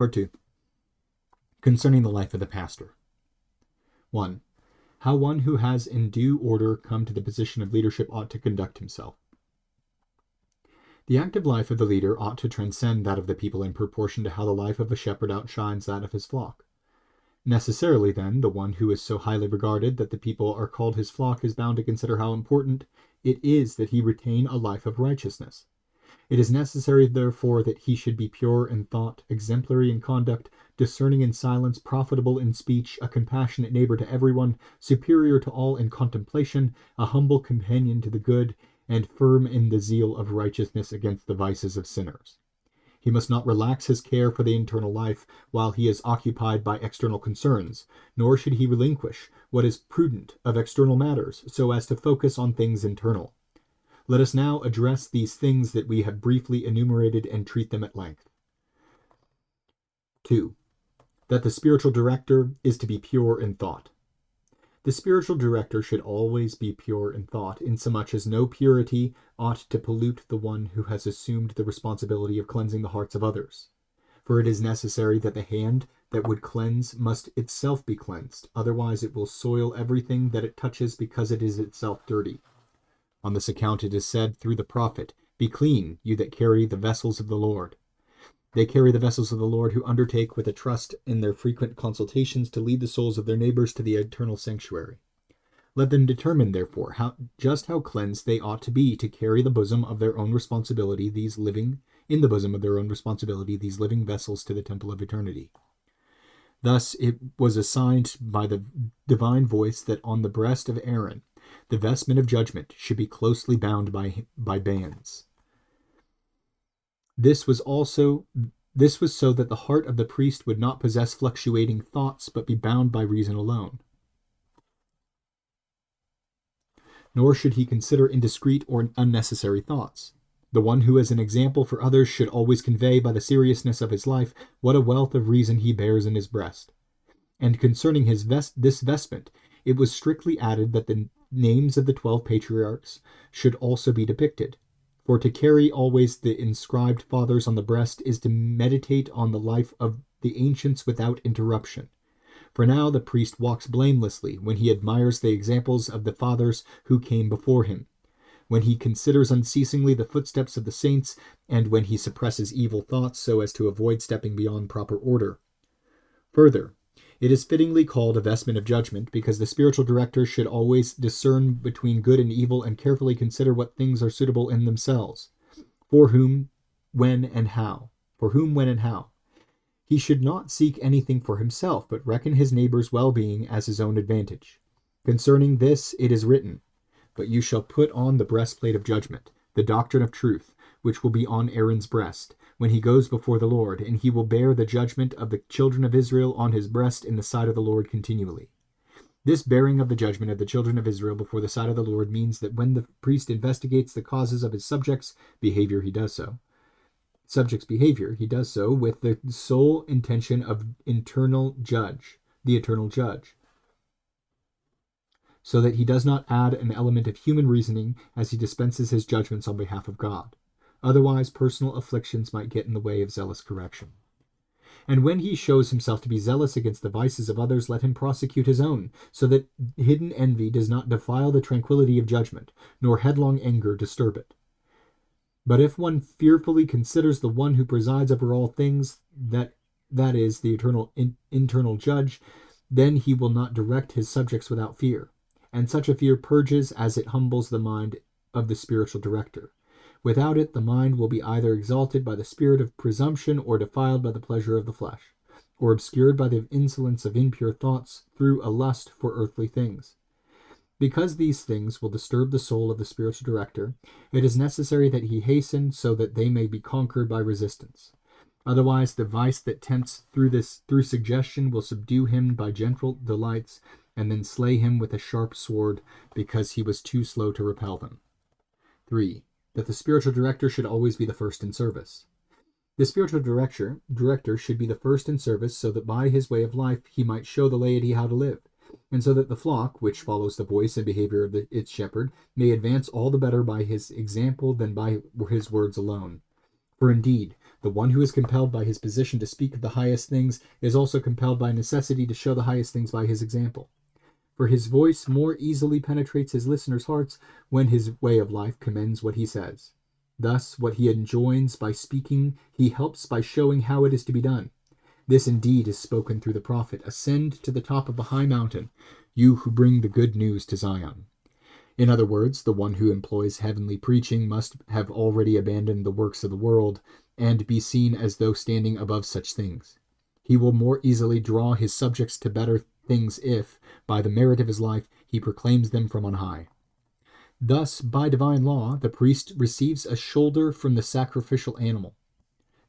Part 2. Concerning the life of the pastor. 1. How one who has in due order come to the position of leadership ought to conduct himself. The active life of the leader ought to transcend that of the people in proportion to how the life of a shepherd outshines that of his flock. Necessarily, then, the one who is so highly regarded that the people are called his flock is bound to consider how important it is that he retain a life of righteousness. It is necessary, therefore, that he should be pure in thought, exemplary in conduct, discerning in silence, profitable in speech, a compassionate neighbor to everyone, superior to all in contemplation, a humble companion to the good, and firm in the zeal of righteousness against the vices of sinners. He must not relax his care for the internal life while he is occupied by external concerns, nor should he relinquish what is prudent of external matters, so as to focus on things internal. Let us now address these things that we have briefly enumerated and treat them at length. 2. That the spiritual director is to be pure in thought. The spiritual director should always be pure in thought, insomuch as no purity ought to pollute the one who has assumed the responsibility of cleansing the hearts of others. For it is necessary that the hand that would cleanse must itself be cleansed, otherwise it will soil everything that it touches because it is itself dirty. On this account it is said through the prophet, "Be clean, you that carry the vessels of the Lord." They carry the vessels of the Lord who undertake with a trust in their frequent consultations to lead the souls of their neighbors to the eternal sanctuary. Let them determine, therefore, how cleansed they ought to be to carry the bosom of their own responsibility these living vessels to the temple of eternity. Thus it was assigned by the divine voice that on the breast of Aaron the vestment of judgment should be closely bound by bands. This was so that the heart of the priest would not possess fluctuating thoughts, but be bound by reason alone. Nor should he consider indiscreet or unnecessary thoughts. The one who is an example for others should always convey by the seriousness of his life what a wealth of reason he bears in his breast. And concerning this vestment, it was strictly added that the names of the 12 patriarchs should also be depicted. For to carry always the inscribed fathers on the breast is to meditate on the life of the ancients without interruption. For now the priest walks blamelessly when he admires the examples of the fathers who came before him, when he considers unceasingly the footsteps of the saints, and when he suppresses evil thoughts so as to avoid stepping beyond proper order. Further, it is fittingly called a vestment of judgment, because the spiritual director should always discern between good and evil and carefully consider what things are suitable in themselves, for whom, when, and how. He should not seek anything for himself, but reckon his neighbor's well-being as his own advantage. Concerning this it is written, "But you shall put on the breastplate of judgment, the doctrine of truth, which will be on Aaron's breast, when he goes before the Lord, and he will bear the judgment of the children of Israel on his breast in the sight of the Lord continually." This bearing of the judgment of the children of Israel before the sight of the Lord means that when the priest investigates the causes of his subjects' behavior, he does so with the sole intention of the eternal judge, so that he does not add an element of human reasoning as he dispenses his judgments on behalf of God. Otherwise, personal afflictions might get in the way of zealous correction. And when he shows himself to be zealous against the vices of others, let him prosecute his own, so that hidden envy does not defile the tranquility of judgment, nor headlong anger disturb it. But if one fearfully considers the one who presides over all things, that is, the internal judge, then he will not direct his subjects without fear. And such a fear purges as it humbles the mind of the spiritual director. Without it, the mind will be either exalted by the spirit of presumption, or defiled by the pleasure of the flesh, or obscured by the insolence of impure thoughts through a lust for earthly things. Because these things will disturb the soul of the spiritual director, it is necessary that he hasten so that they may be conquered by resistance. Otherwise, the vice that tempts through suggestion will subdue him by gentle delights, and then slay him with a sharp sword because he was too slow to repel them. 3. That the spiritual director should always be the first in service. The spiritual director should be the first in service, so that by his way of life he might show the laity how to live, and so that the flock, which follows the voice and behavior of its shepherd, may advance all the better by his example than by his words alone. For indeed, The one who is compelled by his position to speak of the highest things is also compelled by necessity to show the highest things by his example. For his voice more easily penetrates his listeners' hearts when his way of life commends what he says. Thus, what he enjoins by speaking, he helps by showing how it is to be done. This indeed is spoken through the prophet, "Ascend to the top of a high mountain, you who bring the good news to Zion." In other words, the one who employs heavenly preaching must have already abandoned the works of the world and be seen as though standing above such things. He will more easily draw his subjects to better things if, by the merit of his life, he proclaims them from on high. Thus, by divine law, the priest receives a shoulder from the sacrificial animal,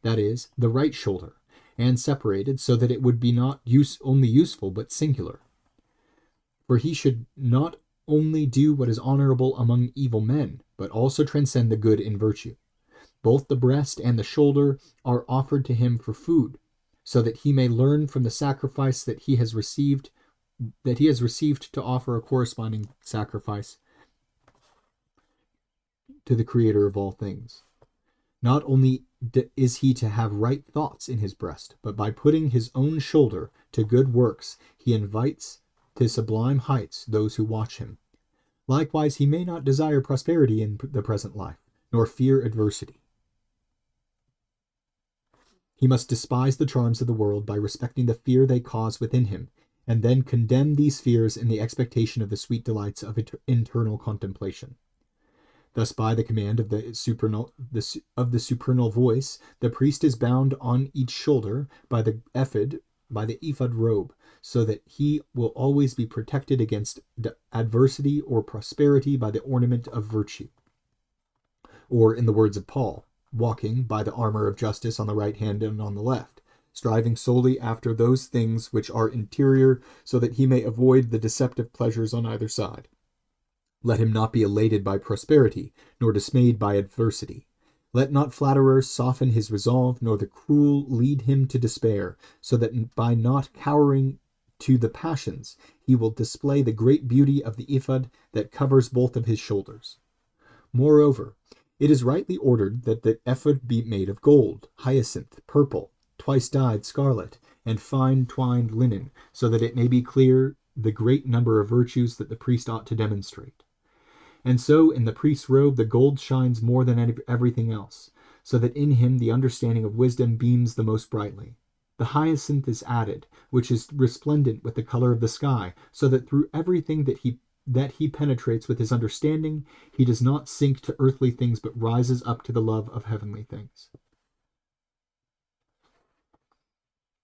that is, the right shoulder, and separated so that it would be not only useful but singular. For he should not only do what is honorable among evil men, but also transcend the good in virtue. Both the breast and the shoulder are offered to him for food, so that he may learn from the sacrifice that he has received to offer a corresponding sacrifice to the Creator of all things. Not only is he to have right thoughts in his breast, but by putting his own shoulder to good works, he invites to sublime heights those who watch him. Likewise, he may not desire prosperity in the present life, nor fear adversity. He must despise the charms of the world by respecting the fear they cause within him, and then condemn these fears in the expectation of the sweet delights of internal contemplation. Thus, by the command of the supernal voice, the priest is bound on each shoulder by the ephod robe, so that he will always be protected against adversity or prosperity by the ornament of virtue. Or, in the words of Paul, walking by the armor of justice on the right hand and on the left, striving solely after those things which are interior, so that he may avoid the deceptive pleasures on either side. Let him not be elated by prosperity, nor dismayed by adversity. Let not flatterers soften his resolve, nor the cruel lead him to despair, so that by not cowering to the passions, he will display the great beauty of the ephod that covers both of his shoulders. Moreover, it is rightly ordered that the ephod be made of gold, hyacinth, purple, twice-dyed scarlet, and fine twined linen, so that it may be clear the great number of virtues that the priest ought to demonstrate. And so in the priest's robe the gold shines more than everything else, so that in him the understanding of wisdom beams the most brightly. The hyacinth is added, which is resplendent with the color of the sky, so that through everything that he penetrates with his understanding, he does not sink to earthly things, but rises up to the love of heavenly things.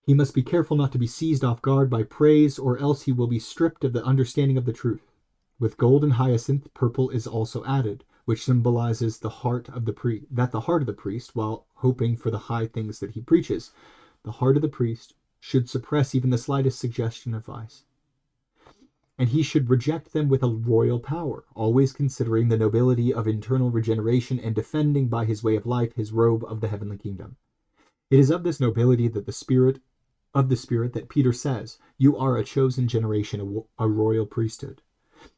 He must be careful not to be seized off guard by praise, or else he will be stripped of the understanding of the truth. With gold and hyacinth, purple is also added, which symbolizes the heart of the priest, while hoping for the high things that he preaches, the heart of the priest should suppress even the slightest suggestion of vice. And he should reject them with a royal power, always considering the nobility of internal regeneration and defending by his way of life his robe of the heavenly kingdom. It is of this nobility that that Peter says, "You are a chosen generation, a royal priesthood."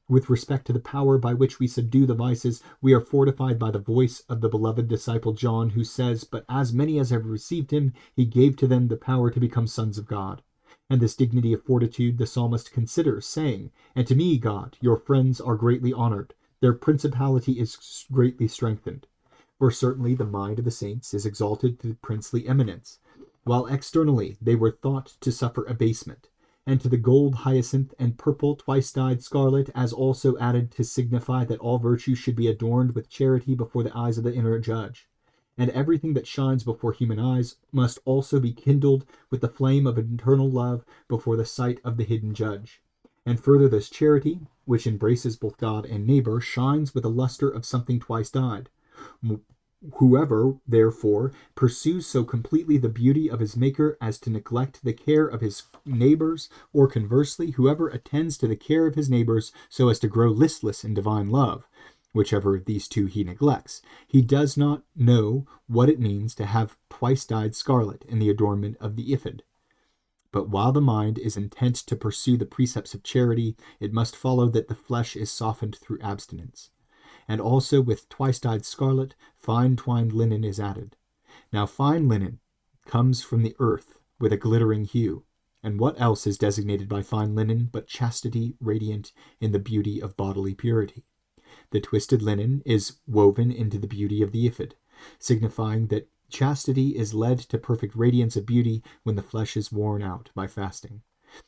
With respect to the power by which we subdue the vices, we are fortified by the voice of the beloved disciple John, who says, "But as many as have received him, he gave to them the power to become sons of God." And this dignity of fortitude the psalmist considers, saying, "And to me, God, your friends are greatly honored. Their principality is greatly strengthened." For certainly the mind of the saints is exalted to princely eminence, while externally they were thought to suffer abasement. And to the gold, hyacinth, and purple, twice-dyed scarlet, as also added to signify that all virtue should be adorned with charity before the eyes of the inner judge. And everything that shines before human eyes must also be kindled with the flame of internal love before the sight of the hidden judge. And further, this charity, which embraces both God and neighbor, shines with the luster of something twice-dyed. Whoever, therefore, pursues so completely the beauty of his Maker as to neglect the care of his neighbors, or conversely, whoever attends to the care of his neighbors so as to grow listless in divine love, whichever of these two he neglects, he does not know what it means to have twice-dyed scarlet in the adornment of the ephod. But while the mind is intent to pursue the precepts of charity, it must follow that the flesh is softened through abstinence. And also with twice-dyed scarlet, fine twined linen is added. Now fine linen comes from the earth with a glittering hue. And what else is designated by fine linen but chastity radiant in the beauty of bodily purity? The twisted linen is woven into the beauty of the ephod, signifying that chastity is led to perfect radiance of beauty when the flesh is worn out by fasting.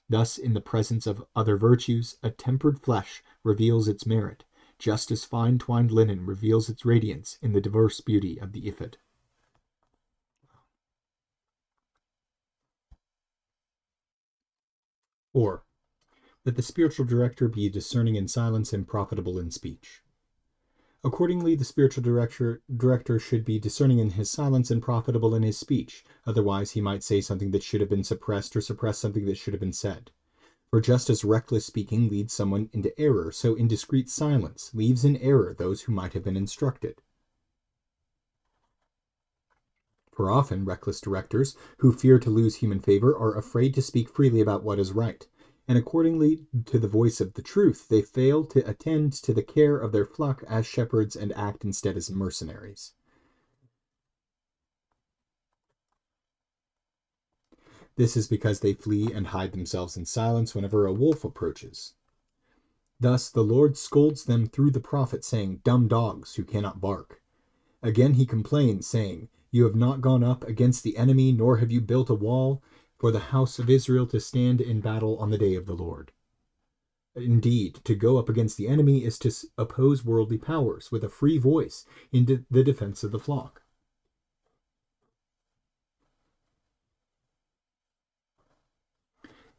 Thus, in the presence of other virtues, a tempered flesh reveals its merit, just as fine twined linen reveals its radiance in the diverse beauty of the ephod. Or, that the spiritual director be discerning in silence and profitable in speech. Accordingly, the spiritual director should be discerning in his silence and profitable in his speech. Otherwise, he might say something that should have been suppressed or suppress something that should have been said. For just as reckless speaking leads someone into error, so indiscreet silence leaves in error those who might have been instructed. For often reckless directors, who fear to lose human favor, are afraid to speak freely about what is right, and accordingly to the voice of the truth, they fail to attend to the care of their flock as shepherds and act instead as mercenaries. This is because they flee and hide themselves in silence whenever a wolf approaches. Thus the Lord scolds them through the prophet, saying, "Dumb dogs who cannot bark." Again he complains, saying, "You have not gone up against the enemy, nor have you built a wall for the house of Israel to stand in battle on the day of the Lord." Indeed, to go up against the enemy is to oppose worldly powers with a free voice in the defense of the flock.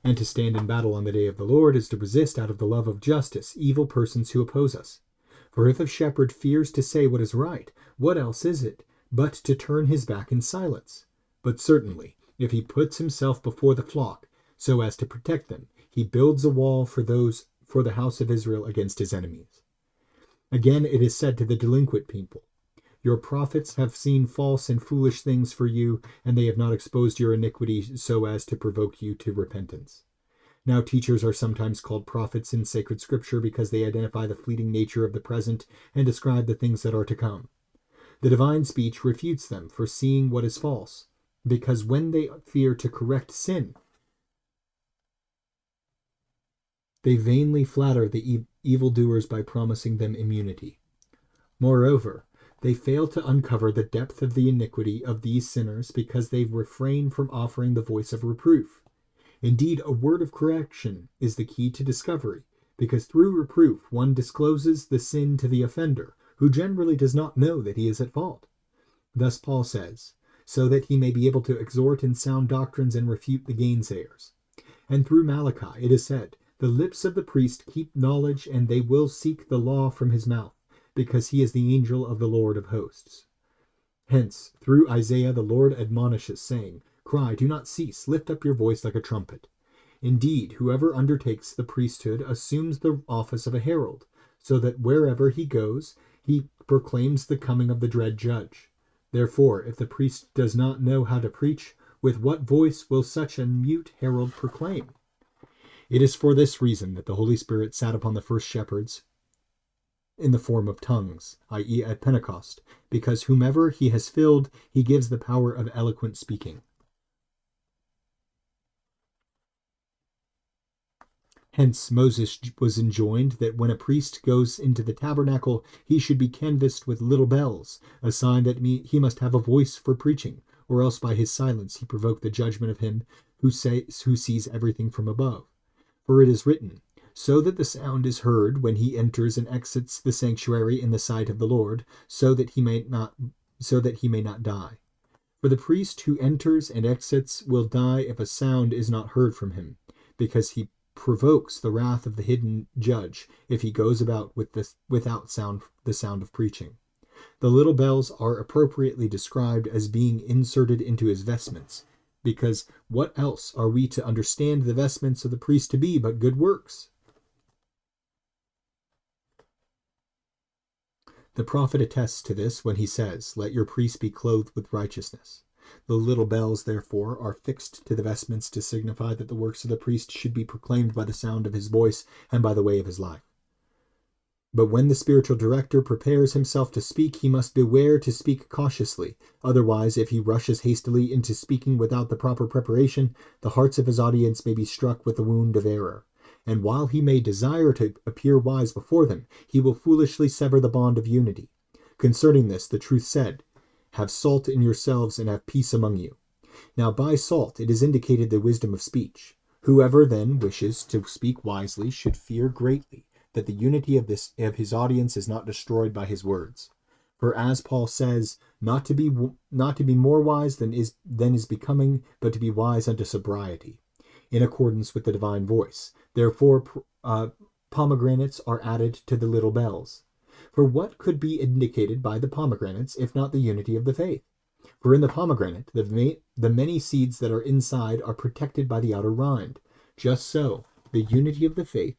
And to stand in battle on the day of the Lord is to resist out of the love of justice evil persons who oppose us. For if a shepherd fears to say what is right, what else is it but to turn his back in silence? But certainly, if he puts himself before the flock so as to protect them, he builds a wall for the house of Israel against his enemies. Again, it is said to the delinquent people, "Your prophets have seen false and foolish things for you, and they have not exposed your iniquity so as to provoke you to repentance." Now, teachers are sometimes called prophets in sacred scripture because they identify the fleeting nature of the present and describe the things that are to come. The divine speech refutes them for seeing what is false, because when they fear to correct sin, they vainly flatter the evildoers by promising them immunity. Moreover, they fail to uncover the depth of the iniquity of these sinners because they refrain from offering the voice of reproof. Indeed, a word of correction is the key to discovery, because through reproof one discloses the sin to the offender, who generally does not know that he is at fault. Thus Paul says, so that he may be able to exhort in sound doctrines and refute the gainsayers. And through Malachi it is said, "The lips of the priest keep knowledge, and they will seek the law from his mouth, because he is the angel of the Lord of hosts." Hence, through Isaiah the Lord admonishes, saying, "Cry, do not cease, lift up your voice like a trumpet." Indeed, whoever undertakes the priesthood assumes the office of a herald, so that wherever he goes, he proclaims the coming of the dread judge. Therefore, if the priest does not know how to preach, with what voice will such a mute herald proclaim? It is for this reason that the Holy Spirit sat upon the first shepherds in the form of tongues, i.e. at Pentecost, because whomever he has filled, he gives the power of eloquent speaking. Hence Moses was enjoined that when a priest goes into the tabernacle, he should be canvassed with little bells, a sign that he must have a voice for preaching, or else by his silence he provoke the judgment of him who sees everything from above. For it is written, "So that the sound is heard when he enters and exits the sanctuary in the sight of the Lord, so that he may not die." For the priest who enters and exits will die if a sound is not heard from him, because he provokes the wrath of the hidden judge if he goes about without the sound of preaching. The little bells are appropriately described as being inserted into his vestments, because what else are we to understand the vestments of the priest to be but good works? The prophet attests to this when he says, "Let your priests be clothed with righteousness." The little bells, therefore, are fixed to the vestments to signify that the works of the priest should be proclaimed by the sound of his voice and by the way of his life. But when the spiritual director prepares himself to speak, he must beware to speak cautiously. Otherwise, if he rushes hastily into speaking without the proper preparation, the hearts of his audience may be struck with the wound of error. And while he may desire to appear wise before them, he will foolishly sever the bond of unity. Concerning this, the truth said, "Have salt in yourselves and have peace among you." Now by salt it is indicated the wisdom of speech. Whoever then wishes to speak wisely should fear greatly that the unity of his audience is not destroyed by his words. For as Paul says, not to be more wise than is becoming, but to be wise unto sobriety, in accordance with the divine voice. Therefore pomegranates are added to the little bells. For what could be indicated by the pomegranates if not the unity of the faith? For in the pomegranate, the many seeds that are inside are protected by the outer rind. Just so, the unity of the faith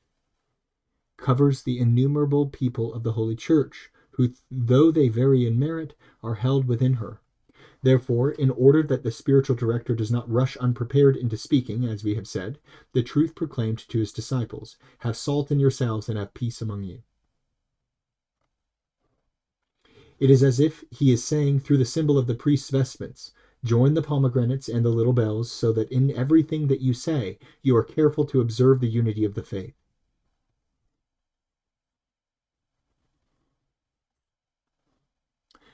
covers the innumerable people of the Holy Church, who, though they vary in merit, are held within her. Therefore, in order that the spiritual director does not rush unprepared into speaking, as we have said, the truth proclaimed to his disciples, "Have salt in yourselves and have peace among you." It is as if he is saying through the symbol of the priest's vestments, "Join the pomegranates and the little bells, so that in everything that you say, you are careful to observe the unity of the faith."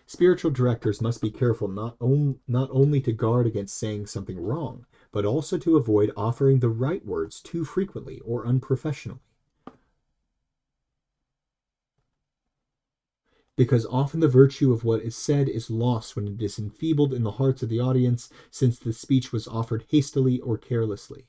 Spiritual directors must be careful not only to guard against saying something wrong, but also to avoid offering the right words too frequently or unprofessionally. Because often the virtue of what is said is lost when it is enfeebled in the hearts of the audience, since the speech was offered hastily or carelessly.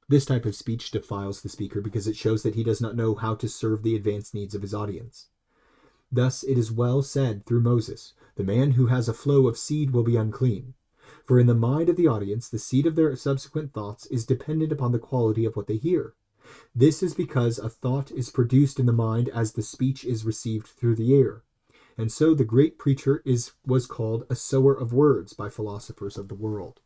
This type of speech defiles the speaker because it shows that he does not know how to serve the advanced needs of his audience. Thus it is well said through Moses, "The man who has a flow of seed will be unclean." For in the mind of the audience, the seed of their subsequent thoughts is dependent upon the quality of what they hear. This is because a thought is produced in the mind as the speech is received through the ear. And so the great preacher was called a sower of words by philosophers of the world.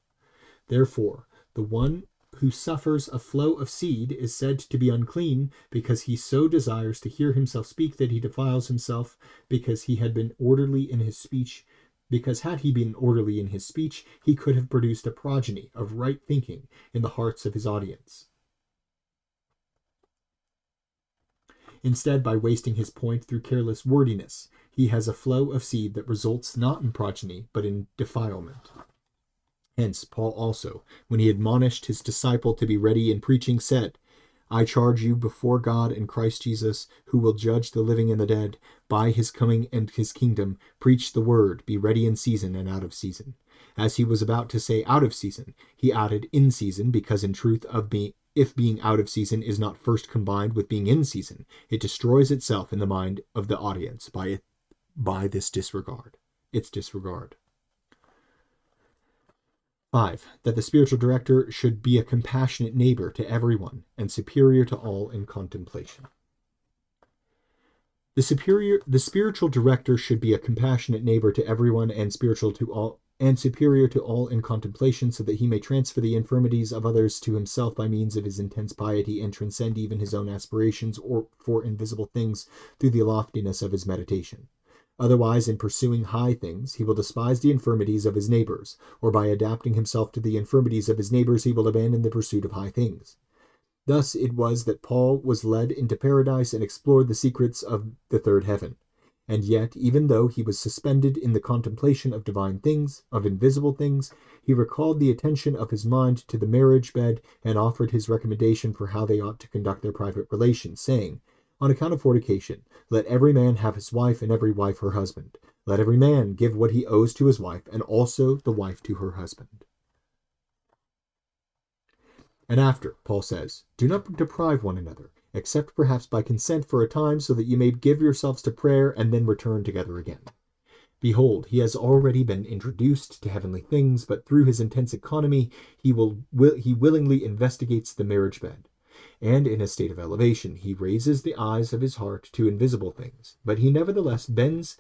Therefore, the one who suffers a flow of seed is said to be unclean because he so desires to hear himself speak that he defiles himself, because he had been orderly in his speech. Because had he been orderly in his speech, he could have produced a progeny of right thinking in the hearts of his audience. Instead, by wasting his point through careless wordiness, he has a flow of seed that results not in progeny, but in defilement. Hence, Paul also, when he admonished his disciple to be ready in preaching, said, "I charge you before God and Christ Jesus, who will judge the living and the dead, by his coming and his kingdom, preach the word, be ready in season and out of season." As he was about to say out of season, he added in season, because in truth if being out of season is not first combined with being in season, it destroys itself in the mind of the audience by its disregard. 5. That the spiritual director should be a compassionate neighbor to everyone and superior to all in contemplation. The spiritual director should be a compassionate neighbor to everyone and superior to all in contemplation, so that he may transfer the infirmities of others to himself by means of his intense piety, and transcend even his own aspirations for invisible things through the loftiness of his meditation. Otherwise, in pursuing high things, he will despise the infirmities of his neighbors, or by adapting himself to the infirmities of his neighbors, he will abandon the pursuit of high things. Thus it was that Paul was led into paradise and explored the secrets of the third heaven. And yet, even though he was suspended in the contemplation of divine things, of invisible things, he recalled the attention of his mind to the marriage bed and offered his recommendation for how they ought to conduct their private relations, saying, "On account of fornication, let every man have his wife, and every wife her husband. Let every man give what he owes to his wife, and also the wife to her husband." And after, Paul says, "Do not deprive one another, except perhaps by consent for a time, so that you may give yourselves to prayer, and then return together again." Behold, he has already been introduced to heavenly things, but through his intense economy, he willingly investigates the marriage bed. And in a state of elevation, he raises the eyes of his heart to invisible things, but he nevertheless bends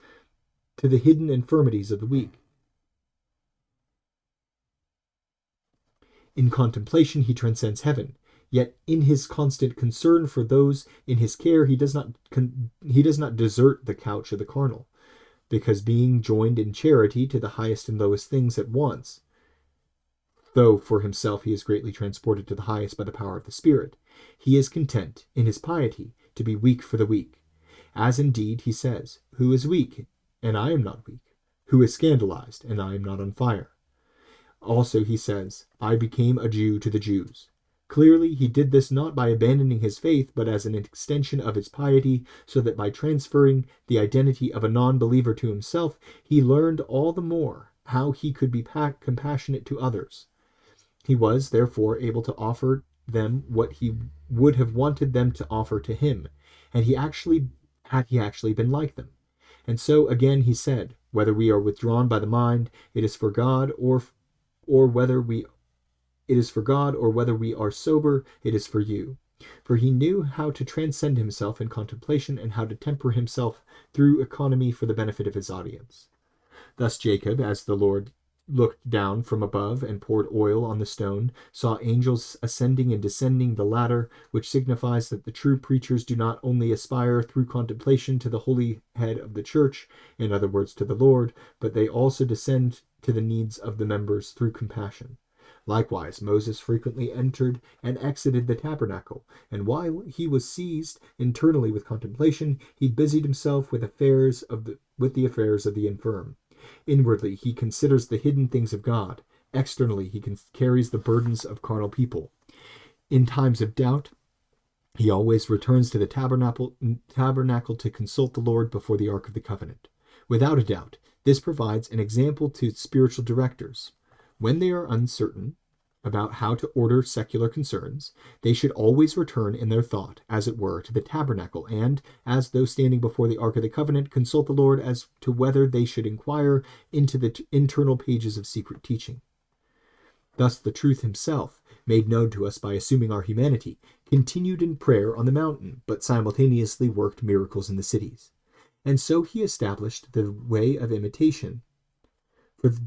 to the hidden infirmities of the weak. In contemplation, he transcends heaven. Yet in his constant concern for those in his care, he does not desert the couch of the carnal, because being joined in charity to the highest and lowest things at once, though for himself he is greatly transported to the highest by the power of the Spirit, he is content in his piety to be weak for the weak. As indeed he says, "Who is weak, and I am not weak? Who is scandalized, and I am not on fire?" Also he says, "I became a Jew to the Jews." Clearly, he did this not by abandoning his faith, but as an extension of his piety, so that by transferring the identity of a non-believer to himself, he learned all the more how he could be compassionate to others. He was, therefore, able to offer them what he would have wanted them to offer to him, and had he actually been like them. And so again he said, "Whether we are withdrawn by the mind, it is for God, or whether we are sober, it is for you." For he knew how to transcend himself in contemplation and how to temper himself through economy for the benefit of his audience. Thus Jacob, as the Lord looked down from above and poured oil on the stone, saw angels ascending and descending the ladder, which signifies that the true preachers do not only aspire through contemplation to the holy head of the church, in other words, to the Lord, but they also descend to the needs of the members through compassion. Likewise, Moses frequently entered and exited the tabernacle, and while he was seized internally with contemplation, he busied himself with the affairs of the infirm. Inwardly, he considers the hidden things of God. Externally, he carries the burdens of carnal people. In times of doubt, he always returns to the tabernacle to consult the Lord before the Ark of the Covenant. Without a doubt, this provides an example to spiritual directors. When they are uncertain about how to order secular concerns, they should always return in their thought, as it were, to the tabernacle, and, as though standing before the Ark of the Covenant, consult the Lord as to whether they should inquire into the internal pages of secret teaching. Thus the truth himself, made known to us by assuming our humanity, continued in prayer on the mountain, but simultaneously worked miracles in the cities. And so he established the way of imitation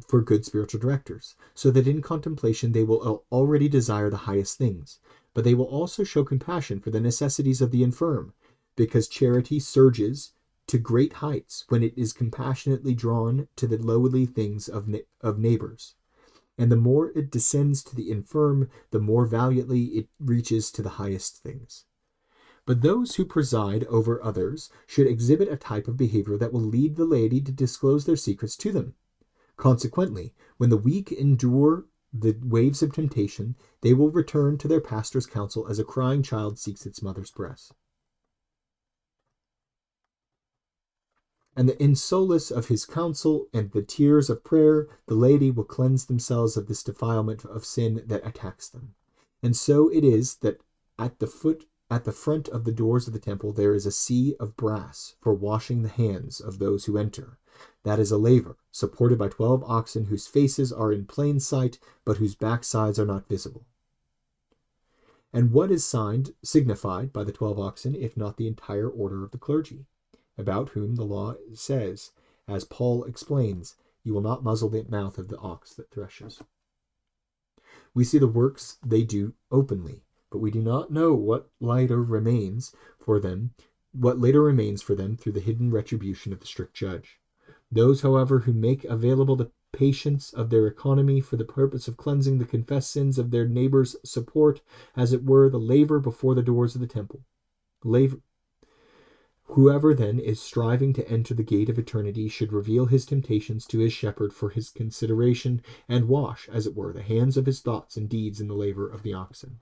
for good spiritual directors, so that in contemplation they will already desire the highest things, but they will also show compassion for the necessities of the infirm, because charity surges to great heights when it is compassionately drawn to the lowly things of neighbors. And the more it descends to the infirm, the more valiantly it reaches to the highest things. But those who preside over others should exhibit a type of behavior that will lead the laity to disclose their secrets to them. Consequently, when the weak endure the waves of temptation, they will return to their pastor's counsel as a crying child seeks its mother's breast. And in solace of his counsel and the tears of prayer, the laity will cleanse themselves of this defilement of sin that attacks them. And so it is that at the front of the doors of the temple there is a sea of brass for washing the hands of those who enter. That is a laver, supported by 12 oxen whose faces are in plain sight, but whose backsides are not visible. And what is signified by the 12 oxen, if not the entire order of the clergy, about whom the law says, as Paul explains, "You will not muzzle the mouth of the ox that threshes." We see the works they do openly, but we do not know what later remains for them through the hidden retribution of the strict judge. Those, however, who make available the patience of their economy for the purpose of cleansing the confessed sins of their neighbors support, as it were, the laver before the doors of the temple. Whoever then is striving to enter the gate of eternity should reveal his temptations to his shepherd for his consideration, and wash, as it were, the hands of his thoughts and deeds in the laver of the oxen.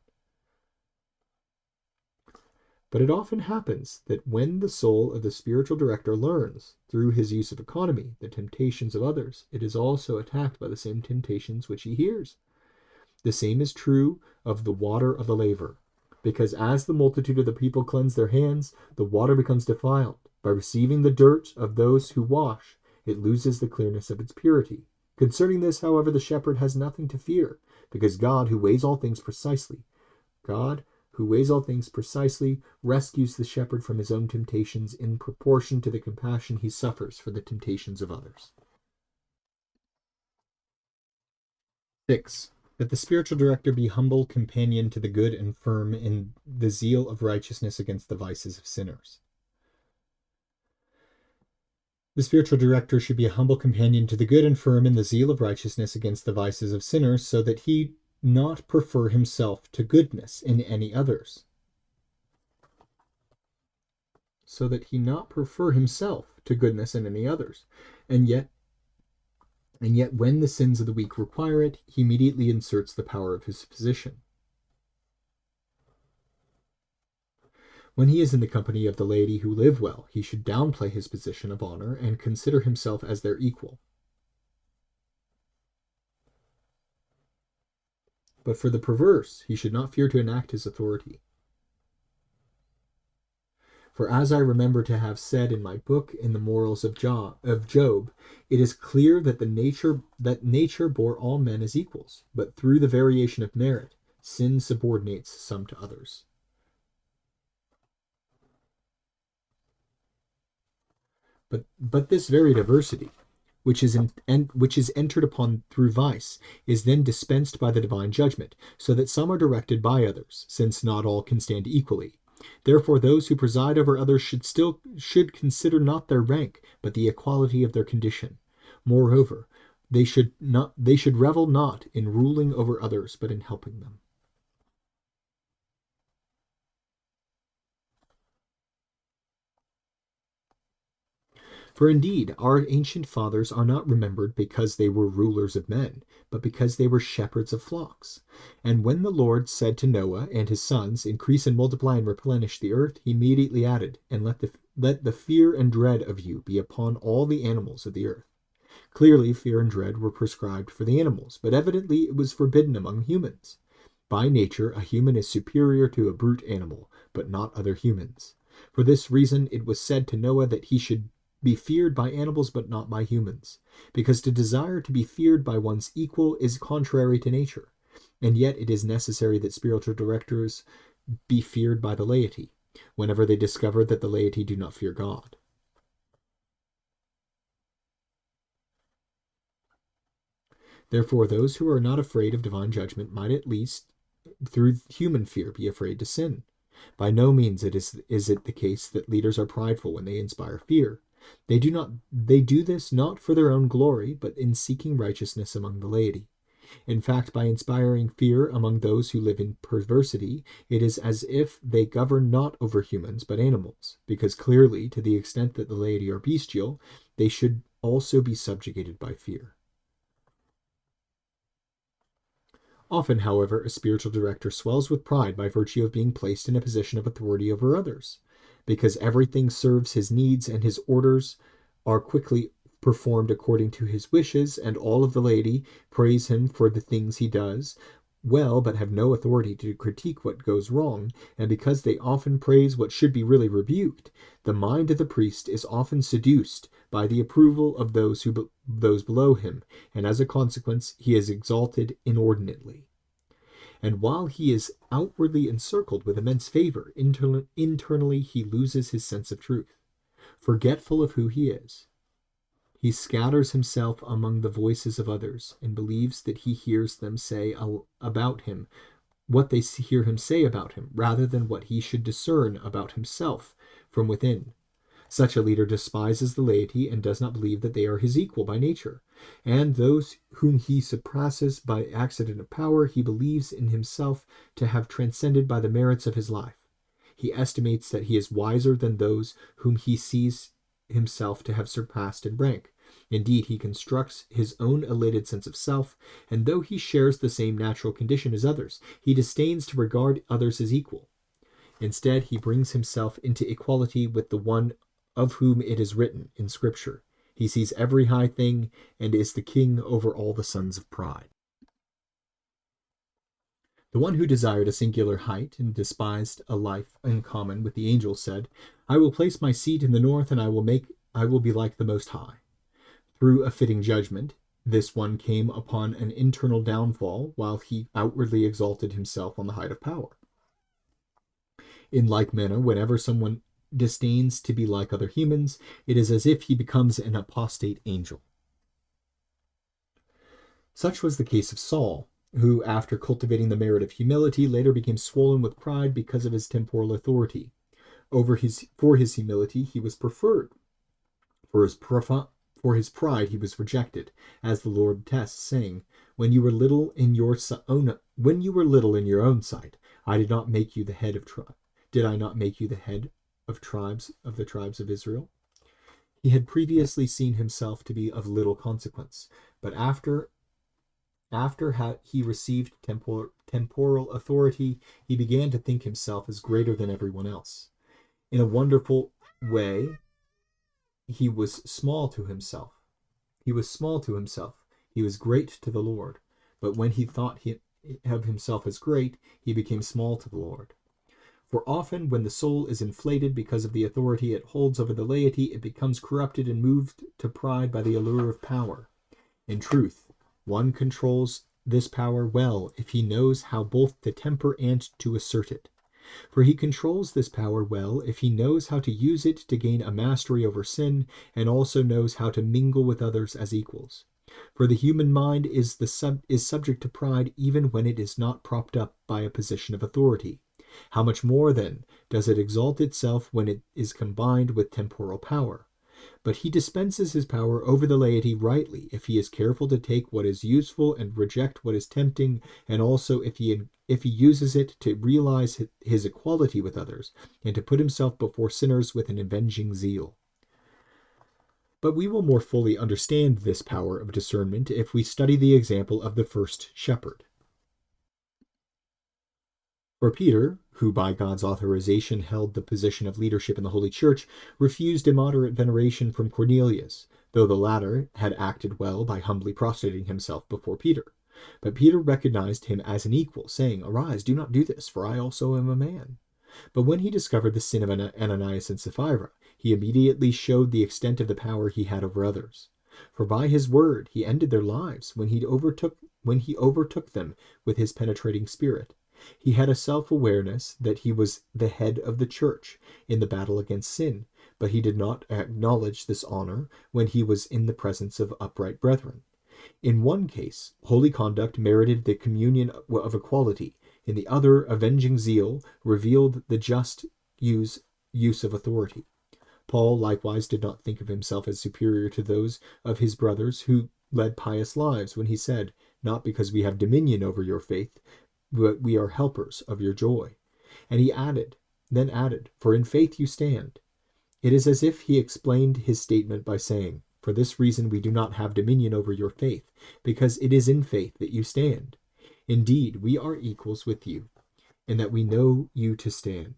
But it often happens that when the soul of the spiritual director learns, through his use of economy, the temptations of others, it is also attacked by the same temptations which he hears. The same is true of the water of the laver, because as the multitude of the people cleanse their hands, the water becomes defiled. By receiving the dirt of those who wash, it loses the clearness of its purity. Concerning this, however, the shepherd has nothing to fear, because God, who weighs all things precisely, rescues the shepherd from his own temptations in proportion to the compassion he suffers for the temptations of others. 6. That the spiritual director be humble companion to the good and firm in the zeal of righteousness against the vices of sinners. The spiritual director should be a humble companion to the good and firm in the zeal of righteousness against the vices of sinners, so that he not prefer himself to goodness in any others. So that he not prefer himself to goodness in any others. And yet when the sins of the weak require it, he immediately inserts the power of his position. When he is in the company of the laity who live well, he should downplay his position of honor and consider himself as their equal. But for the perverse, he should not fear to enact his authority. For as I remember to have said in my book in the Morals of Job, it is clear that nature bore all men as equals, but through the variation of merit, sin subordinates some to others. But this very diversity, which is entered upon through vice, is then dispensed by the divine judgment, so that some are directed by others, since not all can stand equally. Therefore those who preside over others should consider not their rank, but the equality of their condition. Moreover, they should revel not in ruling over others, but in helping them. For indeed, our ancient fathers are not remembered because they were rulers of men, but because they were shepherds of flocks. And when the Lord said to Noah and his sons, "Increase and multiply and replenish the earth," he immediately added, "And let the fear and dread of you be upon all the animals of the earth." Clearly, fear and dread were prescribed for the animals, but evidently it was forbidden among humans. By nature, a human is superior to a brute animal, but not other humans. For this reason, it was said to Noah that he should be feared by animals but not by humans, because to desire to be feared by one's equal is contrary to nature, and yet it is necessary that spiritual directors be feared by the laity, whenever they discover that the laity do not fear God. Therefore, those who are not afraid of divine judgment might at least, through human fear, be afraid to sin. By no means is it the case that leaders are prideful when they inspire fear. They do this not for their own glory, but in seeking righteousness among the laity. In fact, by inspiring fear among those who live in perversity, it is as if they govern not over humans, but animals, because clearly, to the extent that the laity are bestial, they should also be subjugated by fear. Often, however, a spiritual director swells with pride by virtue of being placed in a position of authority over others, because everything serves his needs and his orders are quickly performed according to his wishes, and all of the laity praise him for the things he does well, but have no authority to critique what goes wrong, and because they often praise what should be really rebuked, the mind of the priest is often seduced by the approval of those below him, and as a consequence he is exalted inordinately. And while he is outwardly encircled with immense favor, internally he loses his sense of truth. Forgetful of who he is, he scatters himself among the voices of others and believes that he hears them say about him what they hear him say about him, rather than what he should discern about himself from within. Such a leader despises the laity and does not believe that they are his equal by nature, and those whom he suppresses by accident of power he believes in himself to have transcended by the merits of his life. He estimates that he is wiser than those whom he sees himself to have surpassed in rank. Indeed, he constructs his own elated sense of self, and though he shares the same natural condition as others, he disdains to regard others as equal. Instead, he brings himself into equality with the one of whom it is written in Scripture, "He sees every high thing and is the king over all the sons of pride." The one who desired a singular height and despised a life in common with the angels said, "I will place my seat in the north, and I will be like the Most High." Through a fitting judgment, this one came upon an internal downfall, while he outwardly exalted himself on the height of power. In like manner, whenever someone disdains to be like other humans, it is as if he becomes an apostate angel. Such was the case of Saul, who, after cultivating the merit of humility, later became swollen with pride because of his temporal authority. For his humility he was preferred. For his pride he was rejected, as the Lord tests, saying, when you were little in your own sight, I did not make you the head of Did I not make you the head of the tribes of Israel? He had previously seen himself to be of little consequence, but after he received temporal authority, he began to think himself as greater than everyone else. In a wonderful way, he was small to himself. He was great to the Lord. But when he thought of himself as great, he became small to the Lord. For often, when the soul is inflated because of the authority it holds over the laity, it becomes corrupted and moved to pride by the allure of power. In truth, one controls this power well if he knows how both to temper and to assert it. For he controls this power well if he knows how to use it to gain a mastery over sin, and also knows how to mingle with others as equals. For the human mind is subject to pride even when it is not propped up by a position of authority. How much more, then, does it exalt itself when it is combined with temporal power? But he dispenses his power over the laity rightly if he is careful to take what is useful and reject what is tempting, and also if he uses it to realize his equality with others, and to put himself before sinners with an avenging zeal. But we will more fully understand this power of discernment if we study the example of the first shepherd. For Peter, who by God's authorization held the position of leadership in the Holy Church, refused immoderate veneration from Cornelius, though the latter had acted well by humbly prostrating himself before Peter. But Peter recognized him as an equal, saying, "Arise, do not do this, for I also am a man." But when he discovered the sin of Ananias and Sapphira, he immediately showed the extent of the power he had over others. For by his word he ended their lives when he overtook them with his penetrating spirit. He had a self-awareness that he was the head of the church in the battle against sin, but he did not acknowledge this honor when he was in the presence of upright brethren. In one case, holy conduct merited the communion of equality. In the other, avenging zeal revealed the just use of authority. Paul likewise did not think of himself as superior to those of his brothers who led pious lives when he said, "Not because we have dominion over your faith, but we are helpers of your joy." And he then added, "For in faith you stand." It is as if he explained his statement by saying, "For this reason we do not have dominion over your faith, because it is in faith that you stand. Indeed, we are equals with you, in that we know you to stand."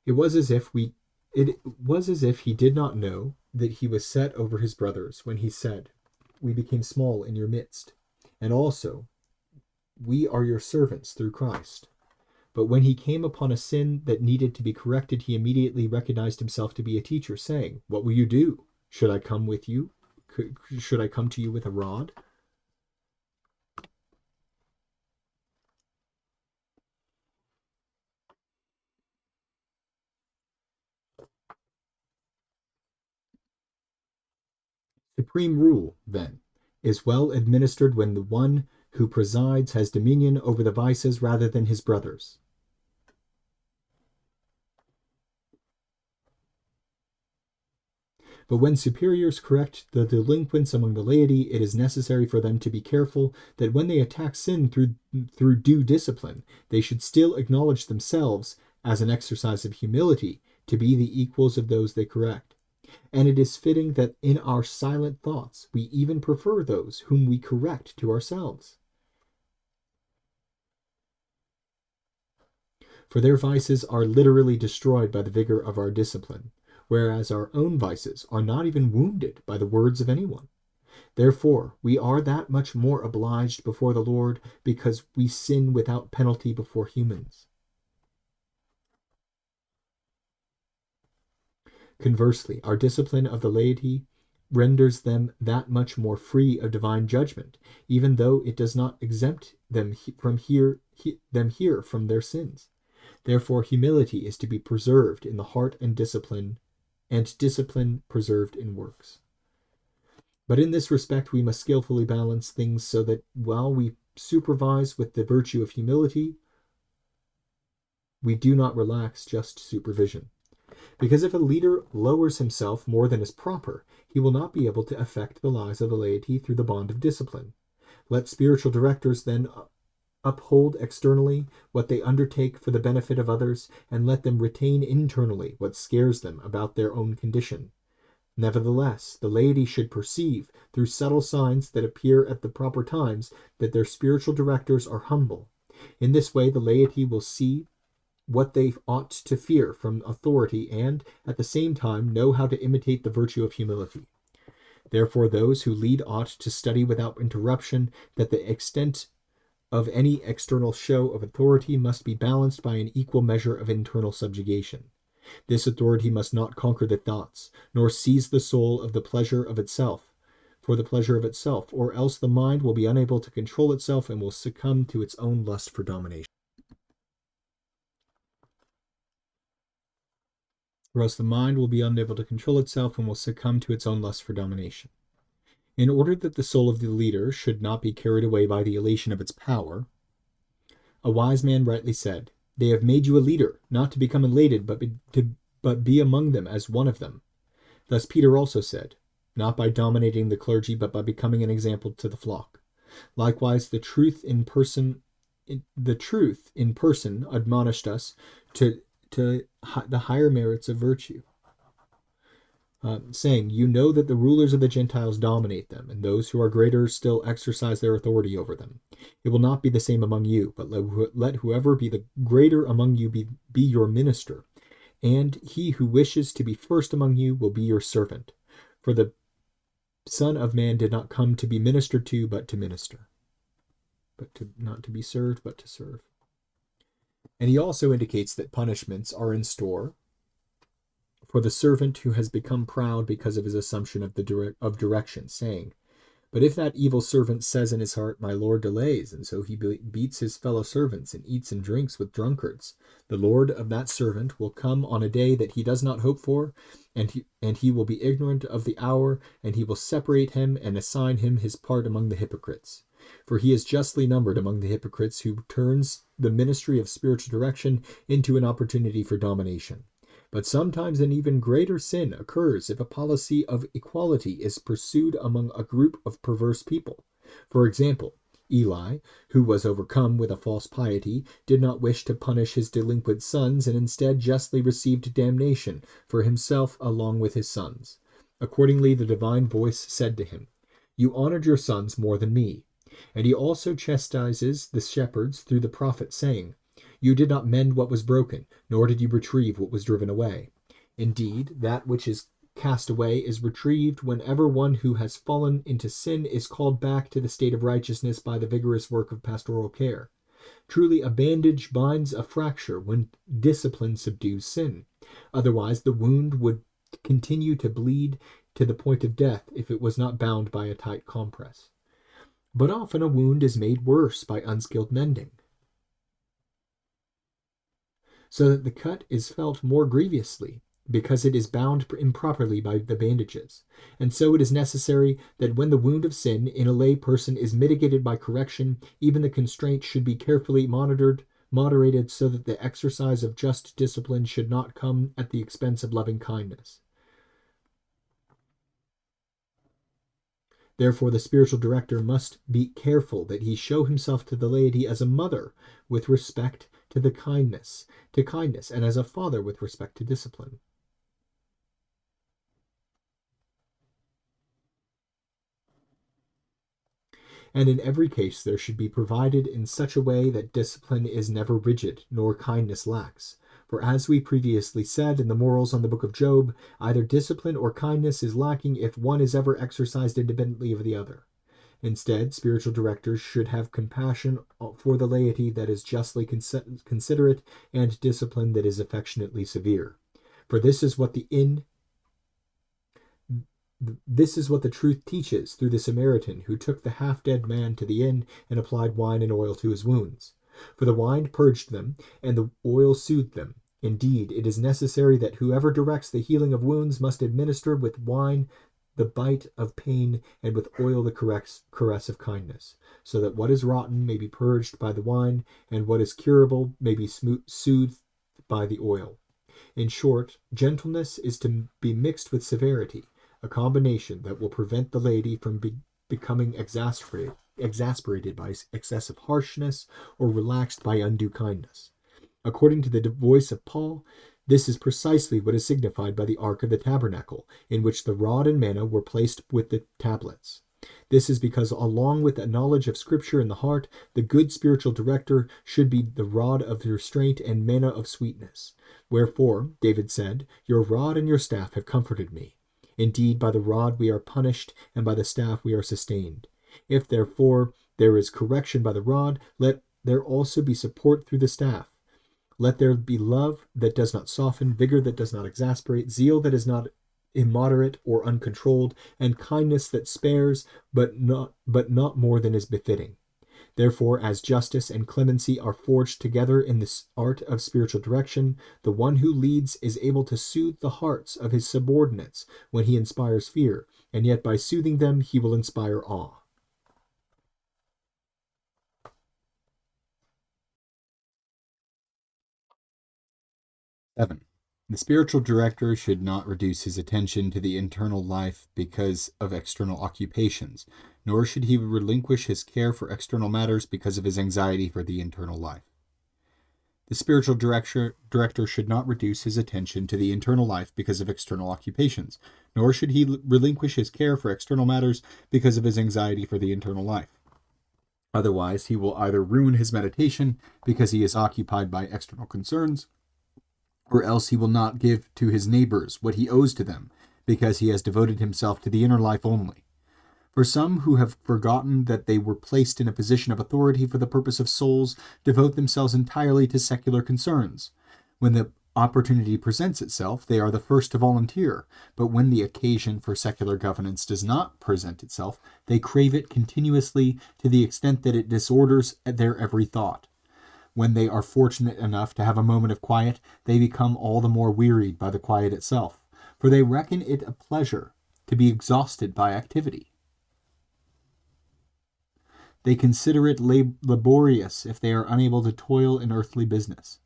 It was as if he did not know that he was set over his brothers when he said, "We became small in your midst, and also we are your servants through Christ." But when he came upon a sin that needed to be corrected, he immediately recognized himself to be a teacher, saying, "What will you do? Should I come with you? Should I come to you with a rod?" Supreme rule, then, is well administered when the one who presides has dominion over the vices rather than his brothers. But when superiors correct the delinquents among the laity, it is necessary for them to be careful that when they attack sin through due discipline, they should still acknowledge themselves, as an exercise of humility, to be the equals of those they correct. And it is fitting that in our silent thoughts we even prefer those whom we correct to ourselves. For their vices are literally destroyed by the vigor of our discipline, whereas our own vices are not even wounded by the words of anyone. Therefore, we are that much more obliged before the Lord, because we sin without penalty before humans. Conversely, our discipline of the laity renders them that much more free of divine judgment, even though it does not exempt them from their sins. Therefore, humility is to be preserved in the heart, and discipline preserved in works. But in this respect we must skillfully balance things so that while we supervise with the virtue of humility, we do not relax just supervision. Because if a leader lowers himself more than is proper, he will not be able to affect the lives of the laity through the bond of discipline. Let spiritual directors then uphold externally what they undertake for the benefit of others, and let them retain internally what scares them about their own condition. Nevertheless, the laity should perceive, through subtle signs that appear at the proper times, that their spiritual directors are humble. In this way, the laity will see what they ought to fear from authority, and, at the same time, know how to imitate the virtue of humility. Therefore, those who lead ought to study without interruption that the extent of any external show of authority must be balanced by an equal measure of internal subjugation. This authority must not conquer the thoughts, nor seize the soul of the pleasure of itself, for the pleasure of itself, or else the mind will be unable to control itself and will succumb to its own lust for domination. Or else the mind will be unable to control itself and will succumb to its own lust for domination. In order that the soul of the leader should not be carried away by the elation of its power, a wise man rightly said, "They have made you a leader, not to become elated, but be among them as one of them." Thus Peter also said, "Not by dominating the clergy, but by becoming an example to the flock." Likewise, the truth in person admonished us to the higher merits of virtue, saying, "You know that the rulers of the Gentiles dominate them, and those who are greater still exercise their authority over them. It will not be the same among you, but let whoever be the greater among you be your minister, and he who wishes to be first among you will be your servant. For the Son of Man did not come to be ministered to, but to minister." Not to be served, but to serve. And he also indicates that punishments are in store for the servant who has become proud because of his assumption of direction, saying, "But if that evil servant says in his heart, 'My Lord delays,' and so he beats his fellow servants and eats and drinks with drunkards, the Lord of that servant will come on a day that he does not hope for, and he will be ignorant of the hour, and he will separate him and assign him his part among the hypocrites. For he is justly numbered among the hypocrites who turns the ministry of spiritual direction into an opportunity for domination. But sometimes an even greater sin occurs if a policy of equality is pursued among a group of perverse people. For example, Eli, who was overcome with a false piety, did not wish to punish his delinquent sons, and instead justly received damnation for himself along with his sons. Accordingly, the divine voice said to him, "You honored your sons more than me." And he also chastises the shepherds through the prophet, saying, "You did not mend what was broken, nor did you retrieve what was driven away." Indeed, that which is cast away is retrieved whenever one who has fallen into sin is called back to the state of righteousness by the vigorous work of pastoral care. Truly, a bandage binds a fracture when discipline subdues sin. Otherwise, the wound would continue to bleed to the point of death if it was not bound by a tight compress. But often a wound is made worse by unskilled mending, so that the cut is felt more grievously, because it is bound improperly by the bandages. And so it is necessary that when the wound of sin in a lay person is mitigated by correction, even the constraint should be carefully moderated, so that the exercise of just discipline should not come at the expense of loving kindness. Therefore, the spiritual director must be careful that he show himself to the laity as a mother with respect to kindness, and as a father with respect to discipline. And in every case there should be provided in such a way that discipline is never rigid, nor kindness lax. For as we previously said in the Morals on the Book of Job, either discipline or kindness is lacking if one is ever exercised independently of the other. Instead, spiritual directors should have compassion for the laity that is justly considerate, and discipline that is affectionately severe. For this is what the truth teaches through the Samaritan who took the half-dead man to the inn and applied wine and oil to his wounds. For the wine purged them, and the oil soothed them. Indeed, it is necessary that whoever directs the healing of wounds must administer with wine the bite of pain, and with oil the caress of kindness, so that what is rotten may be purged by the wine, and what is curable may be soothed by the oil. In short, gentleness is to be mixed with severity, a combination that will prevent the laity from becoming exasperated by excessive harshness or relaxed by undue kindness. According to the voice of Paul, this is precisely what is signified by the ark of the tabernacle, in which the rod and manna were placed with the tablets. This is because, along with a knowledge of Scripture in the heart, the good spiritual director should be the rod of restraint and manna of sweetness. Wherefore, David said, "Your rod and your staff have comforted me. Indeed, by the rod we are punished, and by the staff we are sustained. If, therefore, there is correction by the rod, let there also be support through the staff. Let there be love that does not soften, vigor that does not exasperate, zeal that is not immoderate or uncontrolled, and kindness that spares, but not more than is befitting. Therefore, as justice and clemency are forged together in this art of spiritual direction, the one who leads is able to soothe the hearts of his subordinates when he inspires fear, and yet by soothing them he will inspire awe." Seven. The spiritual director should not reduce his attention to the internal life because of external occupations, nor should he relinquish his care for external matters because of his anxiety for the internal life. The spiritual director should not reduce his attention to the internal life because of external occupations, nor should he relinquish his care for external matters because of his anxiety for the internal life. Otherwise, he will either ruin his meditation because he is occupied by external concerns, or else he will not give to his neighbors what he owes to them, because he has devoted himself to the inner life only. For some who have forgotten that they were placed in a position of authority for the purpose of souls devote themselves entirely to secular concerns. When the opportunity presents itself, they are the first to volunteer, but when the occasion for secular governance does not present itself, they crave it continuously to the extent that it disorders their every thought. When they are fortunate enough to have a moment of quiet, they become all the more wearied by the quiet itself, for they reckon it a pleasure to be exhausted by activity. They consider it laborious if they are unable to toil in earthly business.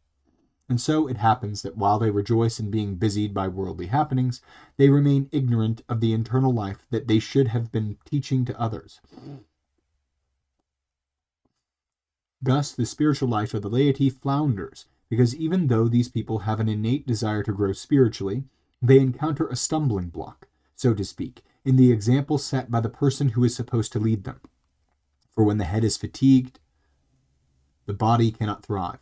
And so it happens that while they rejoice in being busied by worldly happenings, they remain ignorant of the internal life that they should have been teaching to others. Thus, the spiritual life of the laity flounders, because even though these people have an innate desire to grow spiritually, they encounter a stumbling block, so to speak, in the example set by the person who is supposed to lead them. For when the head is fatigued, the body cannot thrive.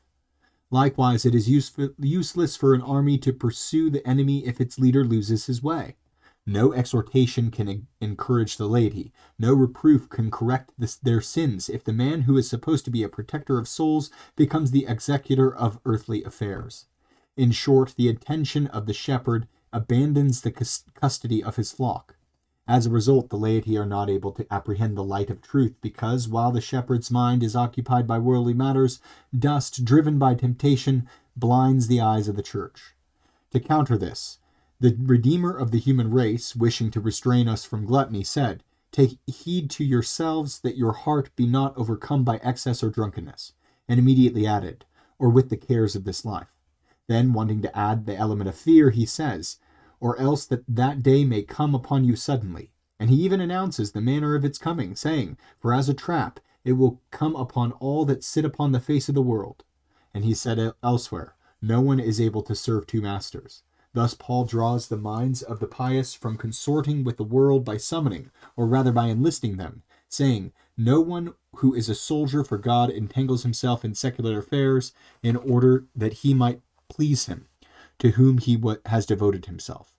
Likewise, it is useless for an army to pursue the enemy if its leader loses his way. No exhortation can encourage the laity. No reproof can correct their sins if the man who is supposed to be a protector of souls becomes the executor of earthly affairs. In short, the attention of the shepherd abandons the custody of his flock. As a result, the laity are not able to apprehend the light of truth because, while the shepherd's mind is occupied by worldly matters, dust, driven by temptation, blinds the eyes of the church. To counter this, the Redeemer of the human race, wishing to restrain us from gluttony, said, "Take heed to yourselves that your heart be not overcome by excess or drunkenness," and immediately added, "or with the cares of this life." Then, wanting to add the element of fear, he says, "Or else that day may come upon you suddenly." And he even announces the manner of its coming, saying, "For as a trap it will come upon all that sit upon the face of the world." And he said elsewhere, "No one is able to serve two masters." Thus Paul draws the minds of the pious from consorting with the world by summoning, or rather by enlisting them, saying, "No one who is a soldier for God entangles himself in secular affairs in order that he might please him, to whom he has devoted himself."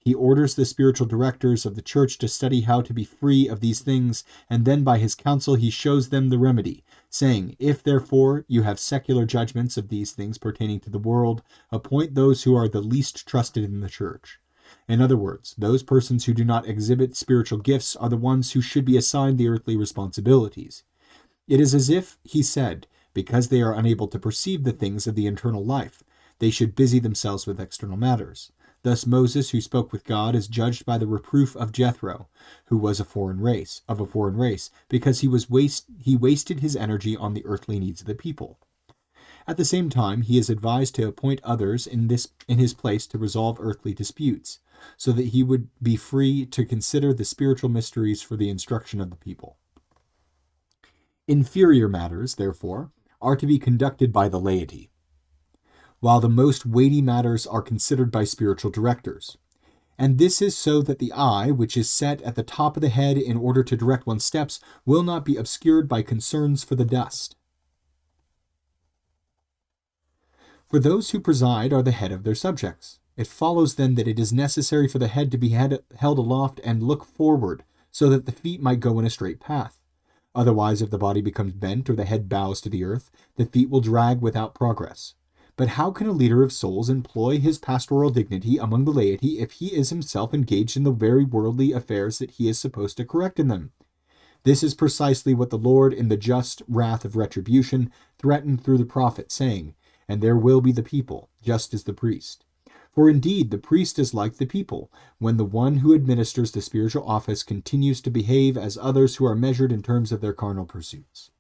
He orders the spiritual directors of the church to study how to be free of these things, and then by his counsel he shows them the remedy, saying, "If therefore you have secular judgments of these things pertaining to the world, appoint those who are the least trusted in the church." In other words, those persons who do not exhibit spiritual gifts are the ones who should be assigned the earthly responsibilities. It is as if he said, because they are unable to perceive the things of the internal life, they should busy themselves with external matters. Thus Moses, who spoke with God, is judged by the reproof of Jethro, who was of a foreign race, because he wasted his energy on the earthly needs of the people. At the same time, he is advised to appoint others in his place to resolve earthly disputes, so that he would be free to consider the spiritual mysteries for the instruction of the people. Inferior matters, therefore, are to be conducted by the laity, while the most weighty matters are considered by spiritual directors. And this is so that the eye, which is set at the top of the head in order to direct one's steps, will not be obscured by concerns for the dust. For those who preside are the head of their subjects. It follows then that it is necessary for the head to be held aloft and look forward, so that the feet might go in a straight path. Otherwise, if the body becomes bent or the head bows to the earth, the feet will drag without progress. But how can a leader of souls employ his pastoral dignity among the laity if he is himself engaged in the very worldly affairs that he is supposed to correct in them? This is precisely what the Lord, in the just wrath of retribution, threatened through the prophet, saying, "And there will be the people, just as the priest." For indeed, the priest is like the people, when the one who administers the spiritual office continues to behave as others who are measured in terms of their carnal pursuits.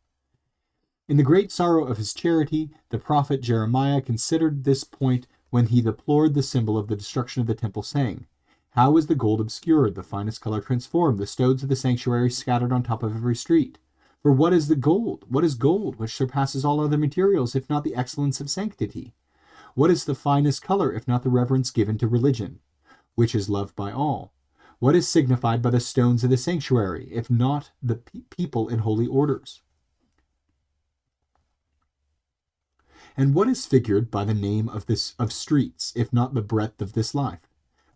In the great sorrow of his charity, the prophet Jeremiah considered this point when he deplored the symbol of the destruction of the temple, saying, "How is the gold obscured, the finest color transformed, the stones of the sanctuary scattered on top of every street? For what is the gold? What is gold, which surpasses all other materials, if not the excellence of sanctity? What is the finest color, if not the reverence given to religion, which is loved by all? What is signified by the stones of the sanctuary, if not the people in holy orders? And what is figured by the name of streets, if not the breadth of this life?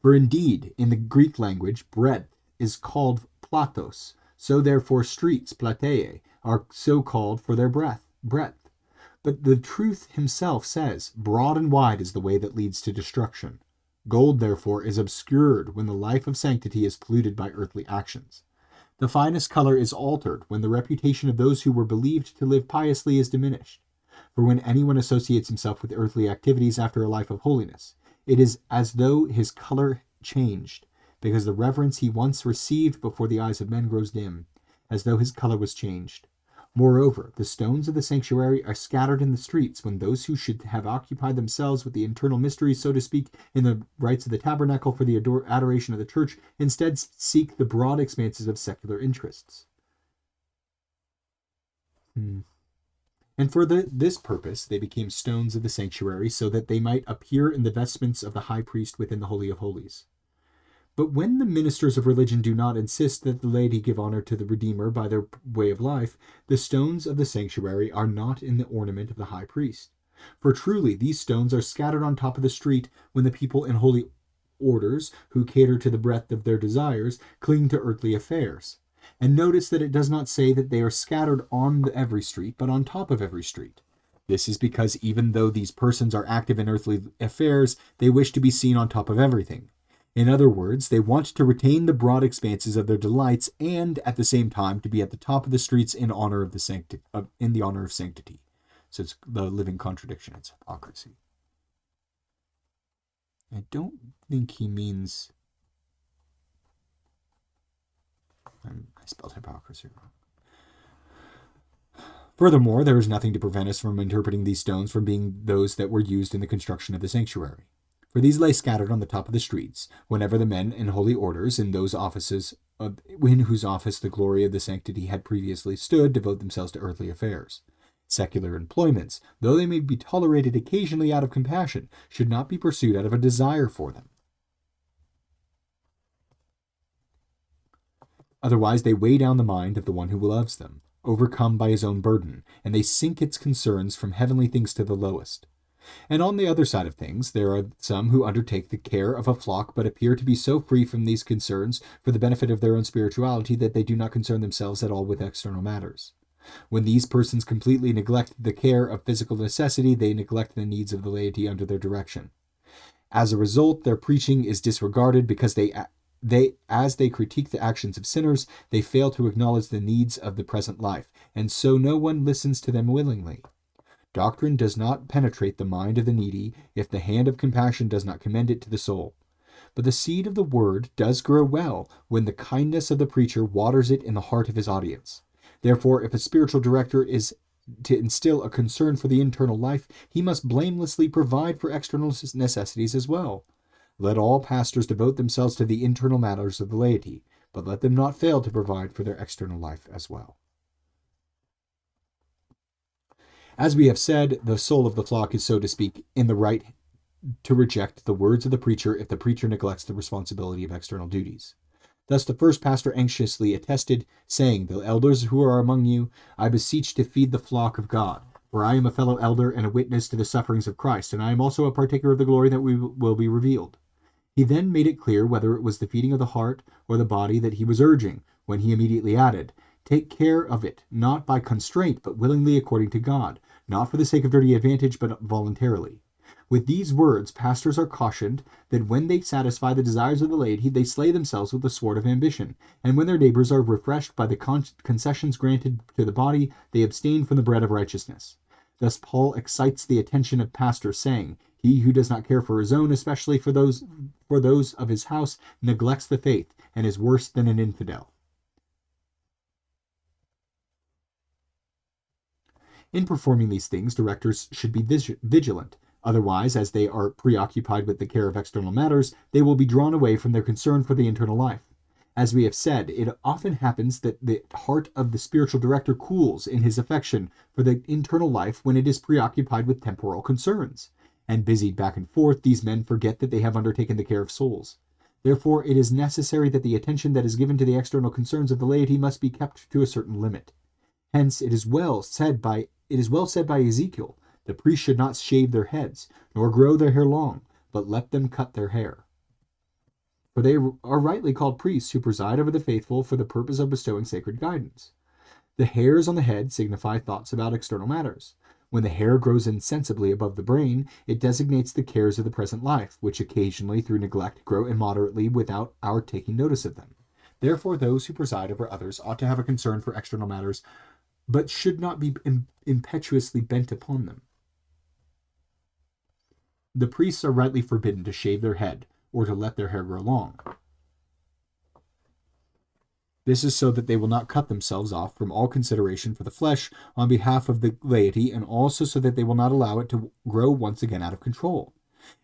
For indeed, in the Greek language, breadth is called platos, so therefore streets, platei, are so called for their breadth. But the truth himself says, broad and wide is the way that leads to destruction. Gold, therefore, is obscured when the life of sanctity is polluted by earthly actions. The finest color is altered when the reputation of those who were believed to live piously is diminished. For when anyone associates himself with earthly activities after a life of holiness, it is as though his color changed, because the reverence he once received before the eyes of men grows dim, as though his color was changed. Moreover, the stones of the sanctuary are scattered in the streets, when those who should have occupied themselves with the internal mysteries, so to speak, in the rites of the tabernacle for the adoration of the church, instead seek the broad expanses of secular interests. And for this purpose they became stones of the sanctuary, so that they might appear in the vestments of the high priest within the Holy of Holies. But when the ministers of religion do not insist that the laity give honor to the Redeemer by their way of life, the stones of the sanctuary are not in the ornament of the high priest. For truly these stones are scattered on top of the street when the people in holy orders, who cater to the breadth of their desires, cling to earthly affairs. And notice that it does not say that they are scattered on every street, but on top of every street. This is because even though these persons are active in earthly affairs, they wish to be seen on top of everything. In other words, they want to retain the broad expanses of their delights and, at the same time, to be at the top of the streets in the honor of sanctity. So it's the living contradiction. It's hypocrisy. I don't think he means... I spelled hypocrisy wrong. Furthermore, there is nothing to prevent us from interpreting these stones from being those that were used in the construction of the sanctuary. For these lay scattered on the top of the streets, whenever the men in holy orders, in whose office the glory of the sanctity had previously stood, devote themselves to earthly affairs. Secular employments, though they may be tolerated occasionally out of compassion, should not be pursued out of a desire for them. Otherwise they weigh down the mind of the one who loves them, overcome by his own burden, and they sink its concerns from heavenly things to the lowest. And on the other side of things, there are some who undertake the care of a flock, but appear to be so free from these concerns for the benefit of their own spirituality that they do not concern themselves at all with external matters. When these persons completely neglect the care of physical necessity, they neglect the needs of the laity under their direction. As a result, their preaching is disregarded because as they critique the actions of sinners, they fail to acknowledge the needs of the present life, and so no one listens to them willingly. Doctrine does not penetrate the mind of the needy if the hand of compassion does not commend it to the soul. but the seed of the word does grow well when the kindness of the preacher waters it in the heart of his audience. Therefore, if a spiritual director is to instill a concern for the internal life, he must blamelessly provide for external necessities as well. Let all pastors devote themselves to the internal matters of the laity, but let them not fail to provide for their external life as well. As we have said, the soul of the flock is, so to speak, in the right to reject the words of the preacher if the preacher neglects the responsibility of external duties. Thus the first pastor anxiously attested, saying, "The elders who are among you, I beseech to feed the flock of God. For I am a fellow elder and a witness to the sufferings of Christ, and I am also a partaker of the glory that will be revealed." He then made it clear whether it was the feeding of the heart or the body that he was urging, when he immediately added, "Take care of it, not by constraint, but willingly according to God, not for the sake of dirty advantage, but voluntarily." With these words, pastors are cautioned that when they satisfy the desires of the laity, they slay themselves with the sword of ambition, and when their neighbors are refreshed by the concessions granted to the body, they abstain from the bread of righteousness. Thus Paul excites the attention of pastors, saying, "He who does not care for his own, especially for those of his house, neglects the faith, and is worse than an infidel." In performing these things, directors should be vigilant. Otherwise, as they are preoccupied with the care of external matters, they will be drawn away from their concern for the internal life. As we have said, it often happens that the heart of the spiritual director cools in his affection for the internal life when it is preoccupied with temporal concerns. And busied back and forth, these men forget that they have undertaken the care of souls. Therefore, it is necessary that the attention that is given to the external concerns of the laity must be kept to a certain limit. Hence, it is well said by Ezekiel, "The priests should not shave their heads, nor grow their hair long, but let them cut their hair." For they are rightly called priests who preside over the faithful for the purpose of bestowing sacred guidance. The hairs on the head signify thoughts about external matters. When the hair grows insensibly above the brain, it designates the cares of the present life, which occasionally, through neglect, grow immoderately without our taking notice of them. Therefore, those who preside over others ought to have a concern for external matters, but should not be impetuously bent upon them. The priests are rightly forbidden to shave their head or to let their hair grow long. This is so that they will not cut themselves off from all consideration for the flesh on behalf of the laity, and also so that they will not allow it to grow once again out of control.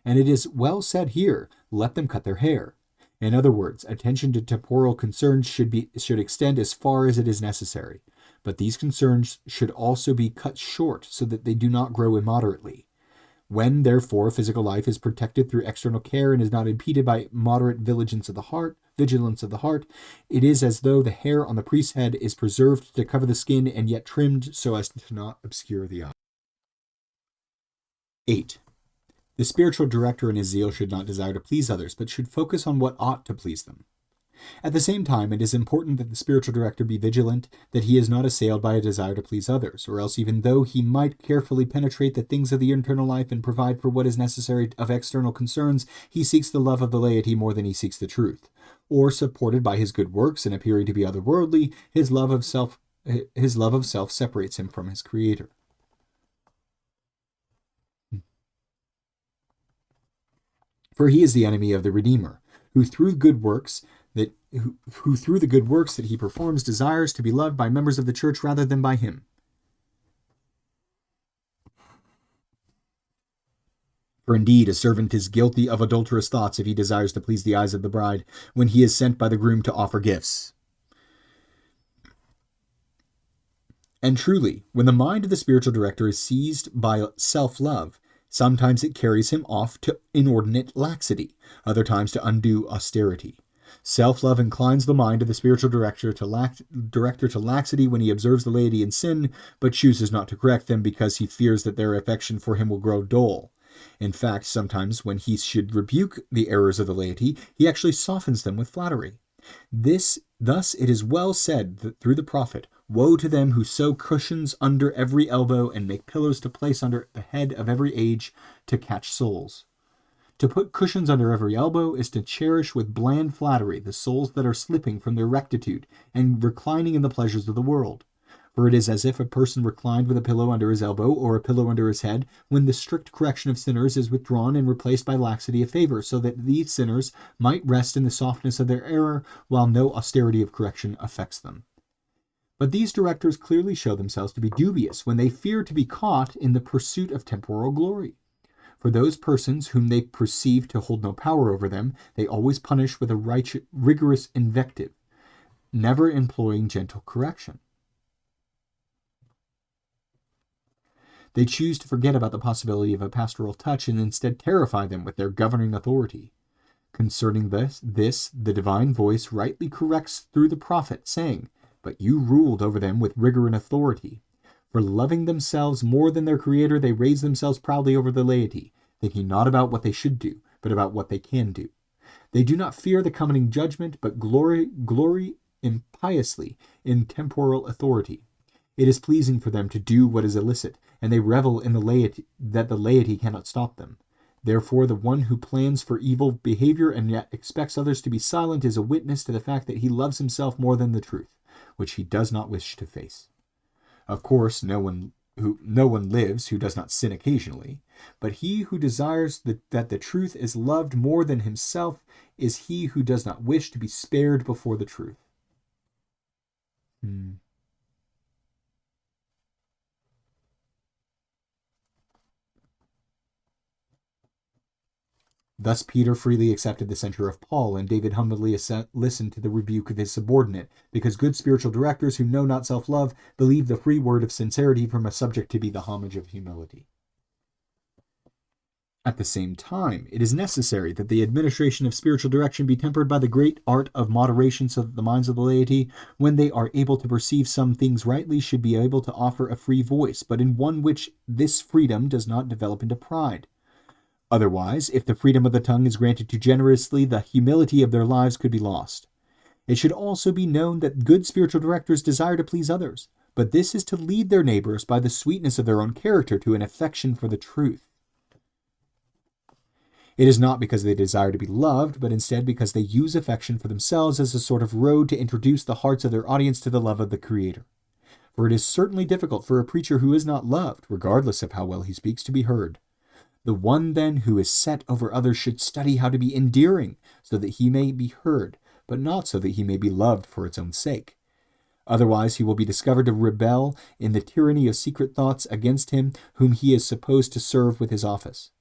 And it is well said here, "Let them cut their hair." In other words, attention to temporal concerns should extend as far as it is necessary. But these concerns should also be cut short so that they do not grow immoderately. When, therefore, physical life is protected through external care and is not impeded by moderate vigilance of the heart, it is as though the hair on the priest's head is preserved to cover the skin and yet trimmed so as to not obscure the eye. 8. The spiritual director in his zeal should not desire to please others, but should focus on what ought to please them. At the same time, it is important that the spiritual director be vigilant that he is not assailed by a desire to please others, or else even though he might carefully penetrate the things of the internal life and provide for what is necessary of external concerns, he seeks the love of the laity more than he seeks the truth. Or, supported by his good works and appearing to be otherworldly, his love of self separates him from his Creator. For he is the enemy of the Redeemer, who through the good works that he performs desires to be loved by members of the church rather than by him. For indeed a servant is guilty of adulterous thoughts if he desires to please the eyes of the bride when he is sent by the groom to offer gifts. And truly, when the mind of the spiritual director is seized by self-love, sometimes it carries him off to inordinate laxity, other times to undue austerity. Self-love inclines the mind of the spiritual director to laxity when he observes the laity in sin, but chooses not to correct them because he fears that their affection for him will grow dull. In fact, sometimes when he should rebuke the errors of the laity, he actually softens them with flattery. Thus it is well said through the prophet, "Woe to them who sew cushions under every elbow and make pillows to place under the head of every age to catch souls." To put cushions under every elbow is to cherish with bland flattery the souls that are slipping from their rectitude and reclining in the pleasures of the world. For it is as if a person reclined with a pillow under his elbow or a pillow under his head, when the strict correction of sinners is withdrawn and replaced by laxity of favor, so that these sinners might rest in the softness of their error, while no austerity of correction affects them. But these directors clearly show themselves to be dubious when they fear to be caught in the pursuit of temporal glory. For those persons whom they perceive to hold no power over them, they always punish with a rigorous invective, never employing gentle correction. They choose to forget about the possibility of a pastoral touch and instead terrify them with their governing authority. Concerning this, the divine voice rightly corrects through the prophet, saying, "But you ruled over them with rigor and authority. For loving themselves more than their Creator, they raise themselves proudly over the laity, thinking not about what they should do, but about what they can do. They do not fear the coming judgment, but glory impiously in temporal authority. It is pleasing for them to do what is illicit, and they revel in the laity cannot stop them. Therefore, the one who plans for evil behavior and yet expects others to be silent is a witness to the fact that he loves himself more than the truth, which he does not wish to face. Of course, no one lives who does not sin occasionally, but he who desires that the truth is loved more than himself is he who does not wish to be spared before the truth." Thus Peter freely accepted the censure of Paul, and David humbly listened to the rebuke of his subordinate, because good spiritual directors who know not self-love believe the free word of sincerity from a subject to be the homage of humility. At the same time, it is necessary that the administration of spiritual direction be tempered by the great art of moderation, so that the minds of the laity, when they are able to perceive some things rightly, should be able to offer a free voice, but in one which this freedom does not develop into pride. Otherwise, if the freedom of the tongue is granted too generously, the humility of their lives could be lost. It should also be known that good spiritual directors desire to please others, but this is to lead their neighbors by the sweetness of their own character to an affection for the truth. It is not because they desire to be loved, but instead because they use affection for themselves as a sort of road to introduce the hearts of their audience to the love of the Creator. For it is certainly difficult for a preacher who is not loved, regardless of how well he speaks, to be heard. The one, then, who is set over others should study how to be endearing, so that he may be heard, but not so that he may be loved for its own sake. Otherwise he will be discovered to rebel in the tyranny of secret thoughts against him whom he is supposed to serve with his office.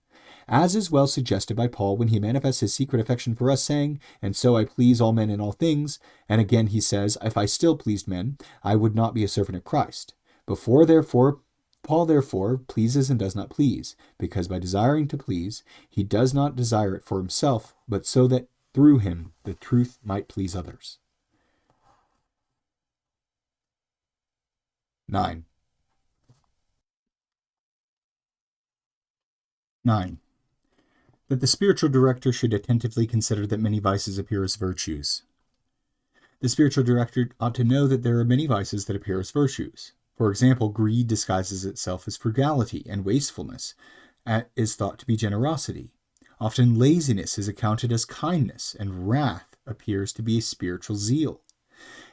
As is well suggested by Paul when he manifests his secret affection for us, saying, "And so I please all men in all things." And again he says, "If I still pleased men, I would not be a servant of Christ." Paul therefore pleases and does not please, because by desiring to please, he does not desire it for himself, but so that through him the truth might please others. 9. That the spiritual director should attentively consider that many vices appear as virtues. The spiritual director ought to know that there are many vices that appear as virtues. For example, greed disguises itself as frugality, and wastefulness is thought to be generosity. Often laziness is accounted as kindness, and wrath appears to be a spiritual zeal.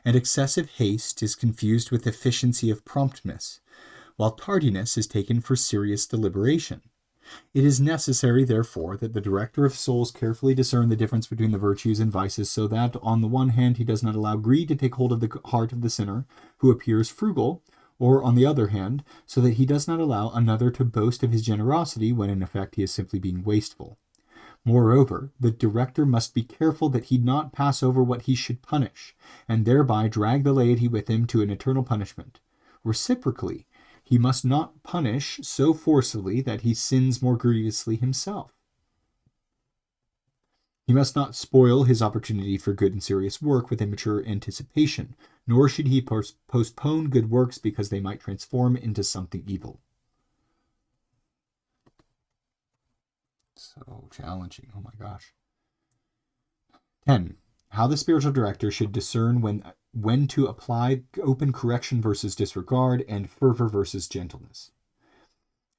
And excessive haste is confused with efficiency of promptness, while tardiness is taken for serious deliberation. It is necessary, therefore, that the director of souls carefully discern the difference between the virtues and vices, so that, on the one hand, he does not allow greed to take hold of the heart of the sinner who appears frugal, or, on the other hand, so that he does not allow another to boast of his generosity when in effect he is simply being wasteful. Moreover, the director must be careful that he not pass over what he should punish, and thereby drag the laity with him to an eternal punishment. Reciprocally, he must not punish so forcibly that he sins more grievously himself. He must not spoil his opportunity for good and serious work with immature anticipation, nor should he postpone good works because they might transform into something evil. So challenging, oh my gosh. 10. How the spiritual director should discern when to apply open correction versus disregard, and fervor versus gentleness.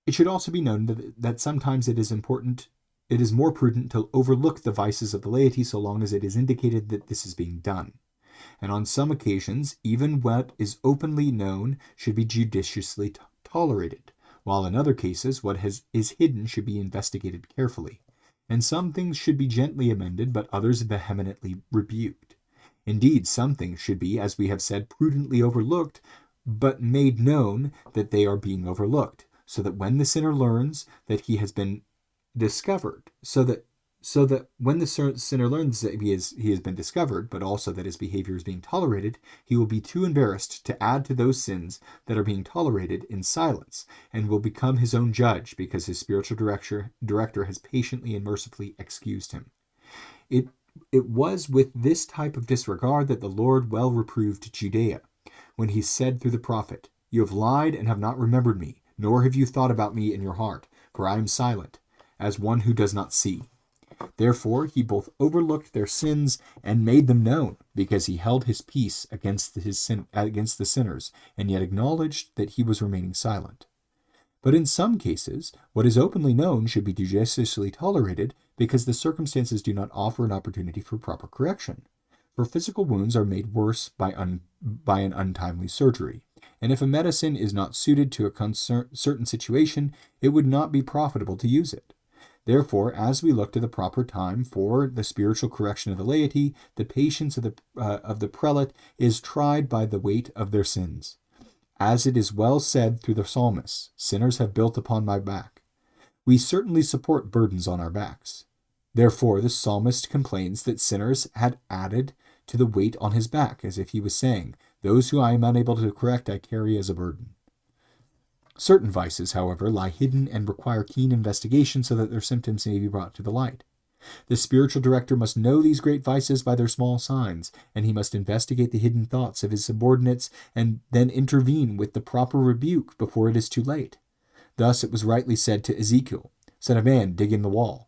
It should also be known that sometimes it is more prudent to overlook the vices of the laity so long as it is indicated that this is being done. And on some occasions, even what is openly known should be judiciously tolerated, while in other cases, what is hidden should be investigated carefully. And some things should be gently amended, but others vehemently rebuked. Indeed, some things should be, as we have said, prudently overlooked, but made known that they are being overlooked, so that when the sinner learns that he has been discovered, so that when the sinner learns that he has been discovered, but also that his behavior is being tolerated, he will be too embarrassed to add to those sins that are being tolerated in silence, and will become his own judge, because his spiritual director has patiently and mercifully excused him. It was with this type of disregard that the Lord well reproved Judea, when he said through the prophet, "You have lied and have not remembered me, nor have you thought about me in your heart, for I am silent, as one who does not see." Therefore he both overlooked their sins and made them known, because he held his peace against the sinners, and yet acknowledged that he was remaining silent. But in some cases, what is openly known should be judiciously tolerated, because the circumstances do not offer an opportunity for proper correction. For physical wounds are made worse by an untimely surgery, and if a medicine is not suited to a certain situation, it would not be profitable to use it. Therefore, as we look to the proper time for the spiritual correction of the laity, the patience of the prelate is tried by the weight of their sins. As it is well said through the psalmist, "Sinners have built upon my back." We certainly support burdens on our backs. Therefore, the psalmist complains that sinners had added to the weight on his back, as if he was saying, "Those who I am unable to correct I carry as a burden." Certain vices, however, lie hidden and require keen investigation so that their symptoms may be brought to the light. The spiritual director must know these great vices by their small signs, and he must investigate the hidden thoughts of his subordinates and then intervene with the proper rebuke before it is too late. Thus it was rightly said to Ezekiel, "Son of man, dig in the wall,"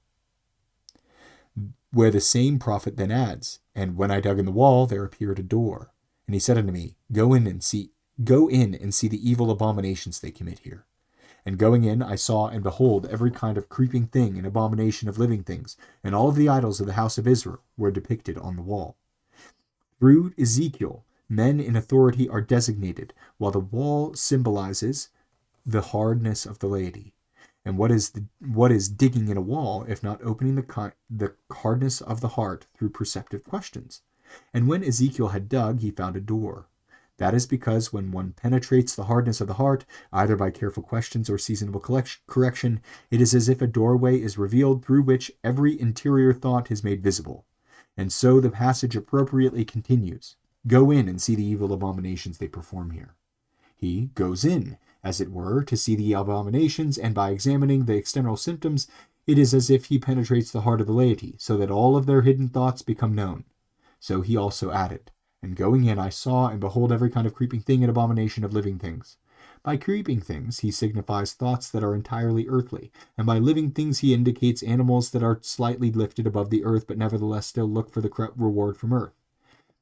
where the same prophet then adds, "And when I dug in the wall, there appeared a door. And he said unto me, Go in and see the evil abominations they commit here. And going in, I saw and behold every kind of creeping thing and abomination of living things, and all of the idols of the house of Israel were depicted on the wall." Through Ezekiel, men in authority are designated, while the wall symbolizes the hardness of the laity. And what is digging in a wall if not opening the hardness of the heart through perceptive questions? And when Ezekiel had dug, he found a door. That is because when one penetrates the hardness of the heart, either by careful questions or seasonable correction, it is as if a doorway is revealed through which every interior thought is made visible. And so the passage appropriately continues, "Go in and see the evil abominations they perform here." He goes in, as it were, to see the abominations, and by examining the external symptoms, it is as if he penetrates the heart of the laity, so that all of their hidden thoughts become known. So he also added, "And going in, I saw and behold every kind of creeping thing and abomination of living things." By creeping things, he signifies thoughts that are entirely earthly, and by living things he indicates animals that are slightly lifted above the earth, but nevertheless still look for the reward from earth.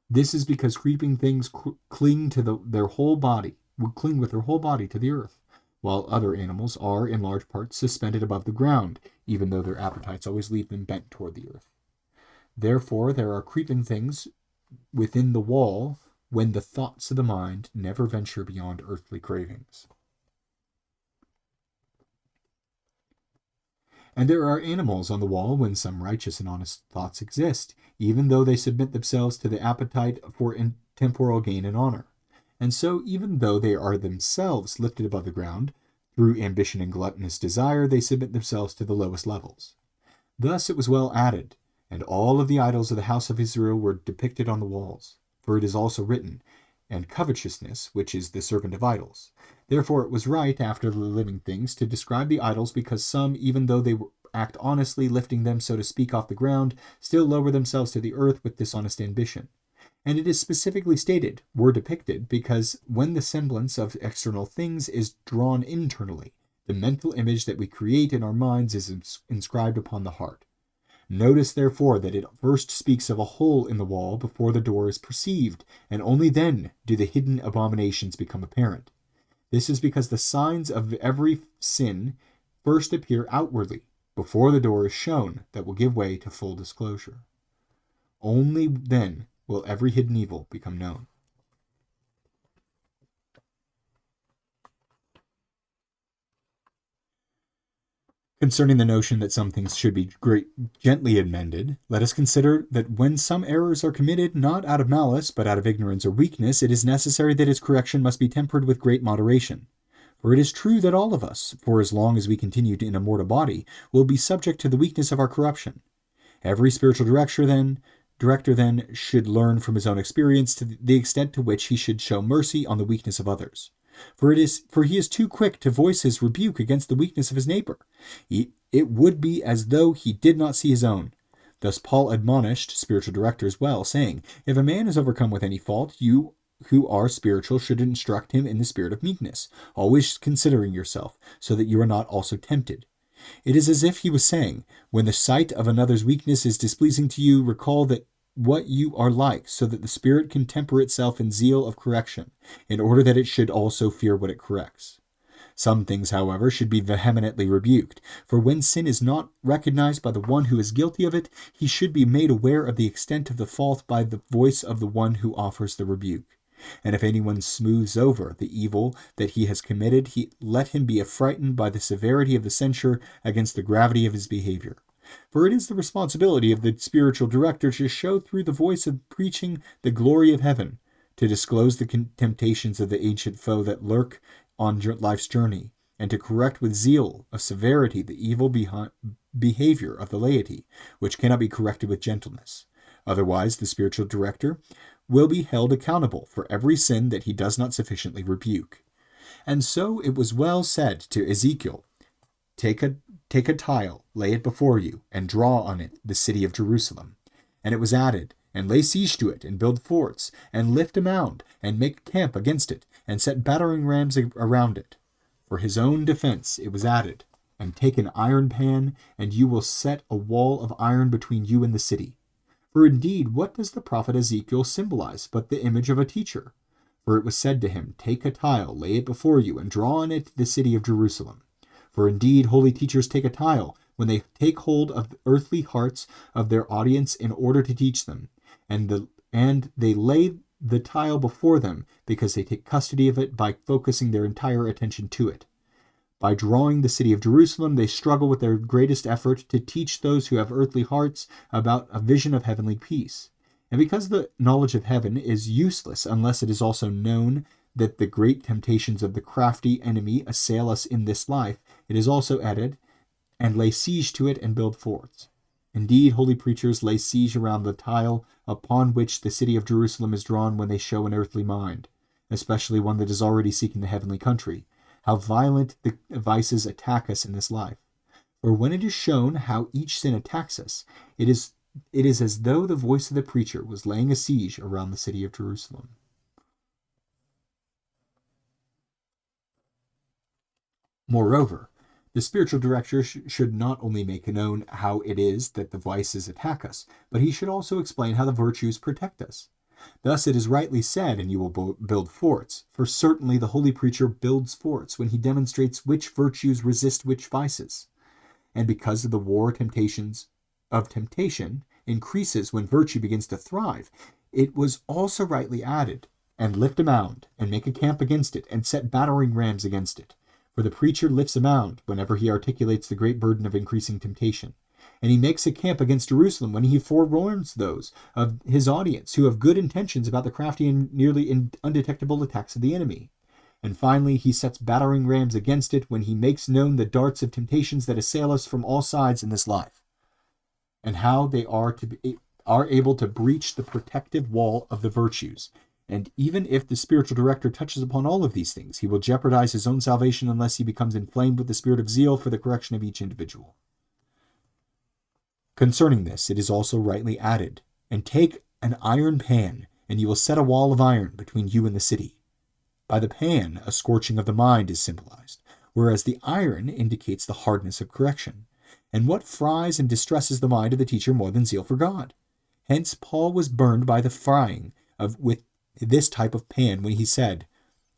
This is because creeping things cling with their whole body to the earth, while other animals are, in large part, suspended above the ground, even though their appetites always leave them bent toward the earth. Therefore, there are creeping things within the wall when the thoughts of the mind never venture beyond earthly cravings. And there are animals on the wall when some righteous and honest thoughts exist, even though they submit themselves to the appetite for temporal gain and honor. And so, even though they are themselves lifted above the ground, through ambition and gluttonous desire, they submit themselves to the lowest levels. Thus it was well added, "And all of the idols of the house of Israel were depicted on the walls. For it is also written, and covetousness, which is the servant of idols." Therefore it was right, after the living things, to describe the idols, because some, even though they act honestly, lifting them, so to speak, off the ground, still lower themselves to the earth with dishonest ambition. And it is specifically stated, "were depicted," because when the semblance of external things is drawn internally, the mental image that we create in our minds is inscribed upon the heart. Notice, therefore, that it first speaks of a hole in the wall before the door is perceived, and only then do the hidden abominations become apparent. This is because the signs of every sin first appear outwardly, before the door is shown that will give way to full disclosure. Only then will every hidden evil become known. Concerning the notion that some things should be gently amended, let us consider that when some errors are committed not out of malice, but out of ignorance or weakness, it is necessary that its correction must be tempered with great moderation. For it is true that all of us, for as long as we continue in a mortal body, will be subject to the weakness of our corruption. Every spiritual director then should learn from his own experience to the extent to which he should show mercy on the weakness of others. For he is too quick to voice his rebuke against the weakness of his neighbor. It would be as though he did not see his own. Thus Paul admonished spiritual directors well, saying, "If a man is overcome with any fault, you who are spiritual should instruct him in the spirit of meekness, always considering yourself, so that you are not also tempted." It is as if he was saying, when the sight of another's weakness is displeasing to you, recall that what you are like, so that the Spirit can temper itself in zeal of correction, in order that it should also fear what it corrects. Some things, however, should be vehemently rebuked, for when sin is not recognized by the one who is guilty of it, he should be made aware of the extent of the fault by the voice of the one who offers the rebuke. And if anyone smooths over the evil that he has committed, let him be affrighted by the severity of the censure against the gravity of his behavior. For it is the responsibility of the spiritual director to show through the voice of preaching the glory of heaven, to disclose the temptations of the ancient foe that lurk on life's journey, and to correct with zeal of severity the evil behavior of the laity, which cannot be corrected with gentleness. Otherwise, the spiritual director will be held accountable for every sin that he does not sufficiently rebuke. And so it was well said to Ezekiel, Take a tile, lay it before you, and draw on it the city of Jerusalem. And it was added, and lay siege to it, and build forts, and lift a mound, and make camp against it, and set battering rams around it. For his own defense it was added, and take an iron pan, and you will set a wall of iron between you and the city. For indeed, what does the prophet Ezekiel symbolize but the image of a teacher? For it was said to him, Take a tile, lay it before you, and draw on it the city of Jerusalem. For indeed, holy teachers take a tile when they take hold of the earthly hearts of their audience in order to teach them, and they lay the tile before them because they take custody of it by focusing their entire attention to it. By drawing the city of Jerusalem, they struggle with their greatest effort to teach those who have earthly hearts about a vision of heavenly peace. And because the knowledge of heaven is useless unless it is also known that the great temptations of the crafty enemy assail us in this life, it is also added, and lay siege to it and build forts. Indeed, holy preachers lay siege around the tile upon which the city of Jerusalem is drawn when they show an earthly mind, especially one that is already seeking the heavenly country. How violent the vices attack us in this life. For when it is shown how each sin attacks us, it is as though the voice of the preacher was laying a siege around the city of Jerusalem. Moreover, the spiritual director should not only make known how it is that the vices attack us, but he should also explain how the virtues protect us. Thus it is rightly said, and you will build forts, for certainly the holy preacher builds forts when he demonstrates which virtues resist which vices. And because of the war of temptation increases when virtue begins to thrive, it was also rightly added, and lift a mound, and make a camp against it, and set battering rams against it. For the preacher lifts a mound whenever he articulates the great burden of increasing temptation. And he makes a camp against Jerusalem when he forewarns those of his audience who have good intentions about the crafty and nearly undetectable attacks of the enemy. And finally, he sets battering rams against it when he makes known the darts of temptations that assail us from all sides in this life, and how they are able to breach the protective wall of the virtues. And even if the spiritual director touches upon all of these things, he will jeopardize his own salvation unless he becomes inflamed with the spirit of zeal for the correction of each individual. Concerning this, it is also rightly added, and take an iron pan, and you will set a wall of iron between you and the city. By the pan, a scorching of the mind is symbolized, whereas the iron indicates the hardness of correction. And what fries and distresses the mind of the teacher more than zeal for God? Hence Paul was burned by the frying with this type of pan when he said,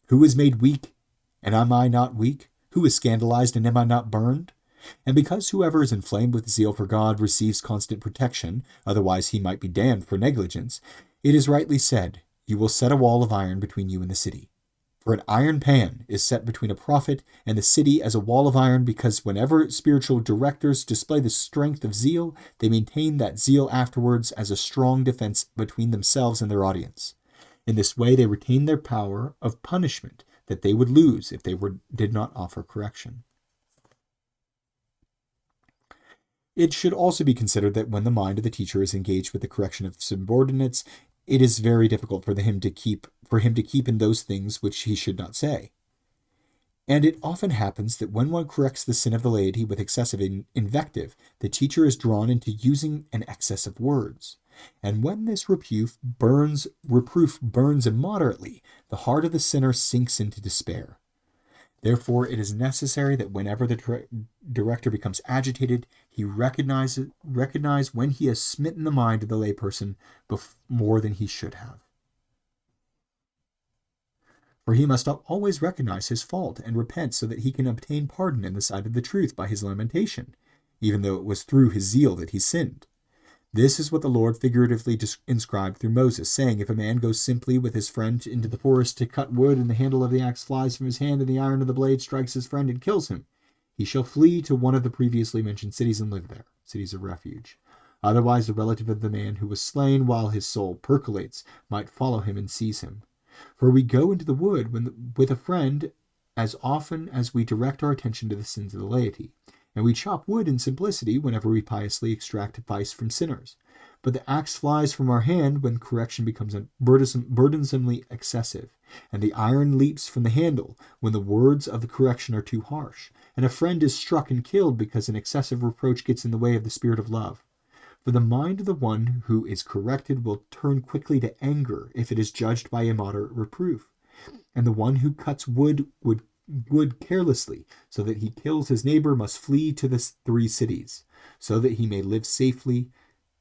Who is made weak, and am I not weak? Who is scandalized, and am I not burned? And because whoever is inflamed with zeal for God receives constant protection, otherwise he might be damned for negligence, It is rightly said, you will set a wall of iron between you and the city. For an iron pan is set between a prophet and the city as a wall of iron, because whenever spiritual directors display the strength of zeal, they maintain that zeal afterwards as a strong defense between themselves and their audience. In this way, they retain their power of punishment that they would lose if they did not offer correction. It should also be considered that when the mind of the teacher is engaged with the correction of subordinates, it is very difficult for him to keep in those things which he should not say. And it often happens that when one corrects the sin of the laity with excessive invective, the teacher is drawn into using an excess of words. And when this reproof burns immoderately, the heart of the sinner sinks into despair. Therefore, it is necessary that whenever the director becomes agitated, he recognize when he has smitten the mind of the layperson more than he should have. For he must always recognize his fault and repent, so that he can obtain pardon in the sight of the truth by his lamentation, even though it was through his zeal that he sinned. This is what the Lord figuratively inscribed through Moses, saying, if a man goes simply with his friend into the forest to cut wood, and the handle of the axe flies from his hand, and the iron of the blade strikes his friend and kills him, he shall flee to one of the previously mentioned cities and live there, cities of refuge. Otherwise, the relative of the man who was slain while his soul percolates might follow him and seize him. For we go into the wood with a friend as often as we direct our attention to the sins of the laity, and we chop wood in simplicity whenever we piously extract advice from sinners. But the axe flies from our hand when correction becomes burdensomely excessive, and the iron leaps from the handle when the words of the correction are too harsh, and a friend is struck and killed because an excessive reproach gets in the way of the spirit of love. For the mind of the one who is corrected will turn quickly to anger if it is judged by immoderate reproof, and the one who cuts wood carelessly, so that he kills his neighbor, must flee to the 3 cities, so that he may live safely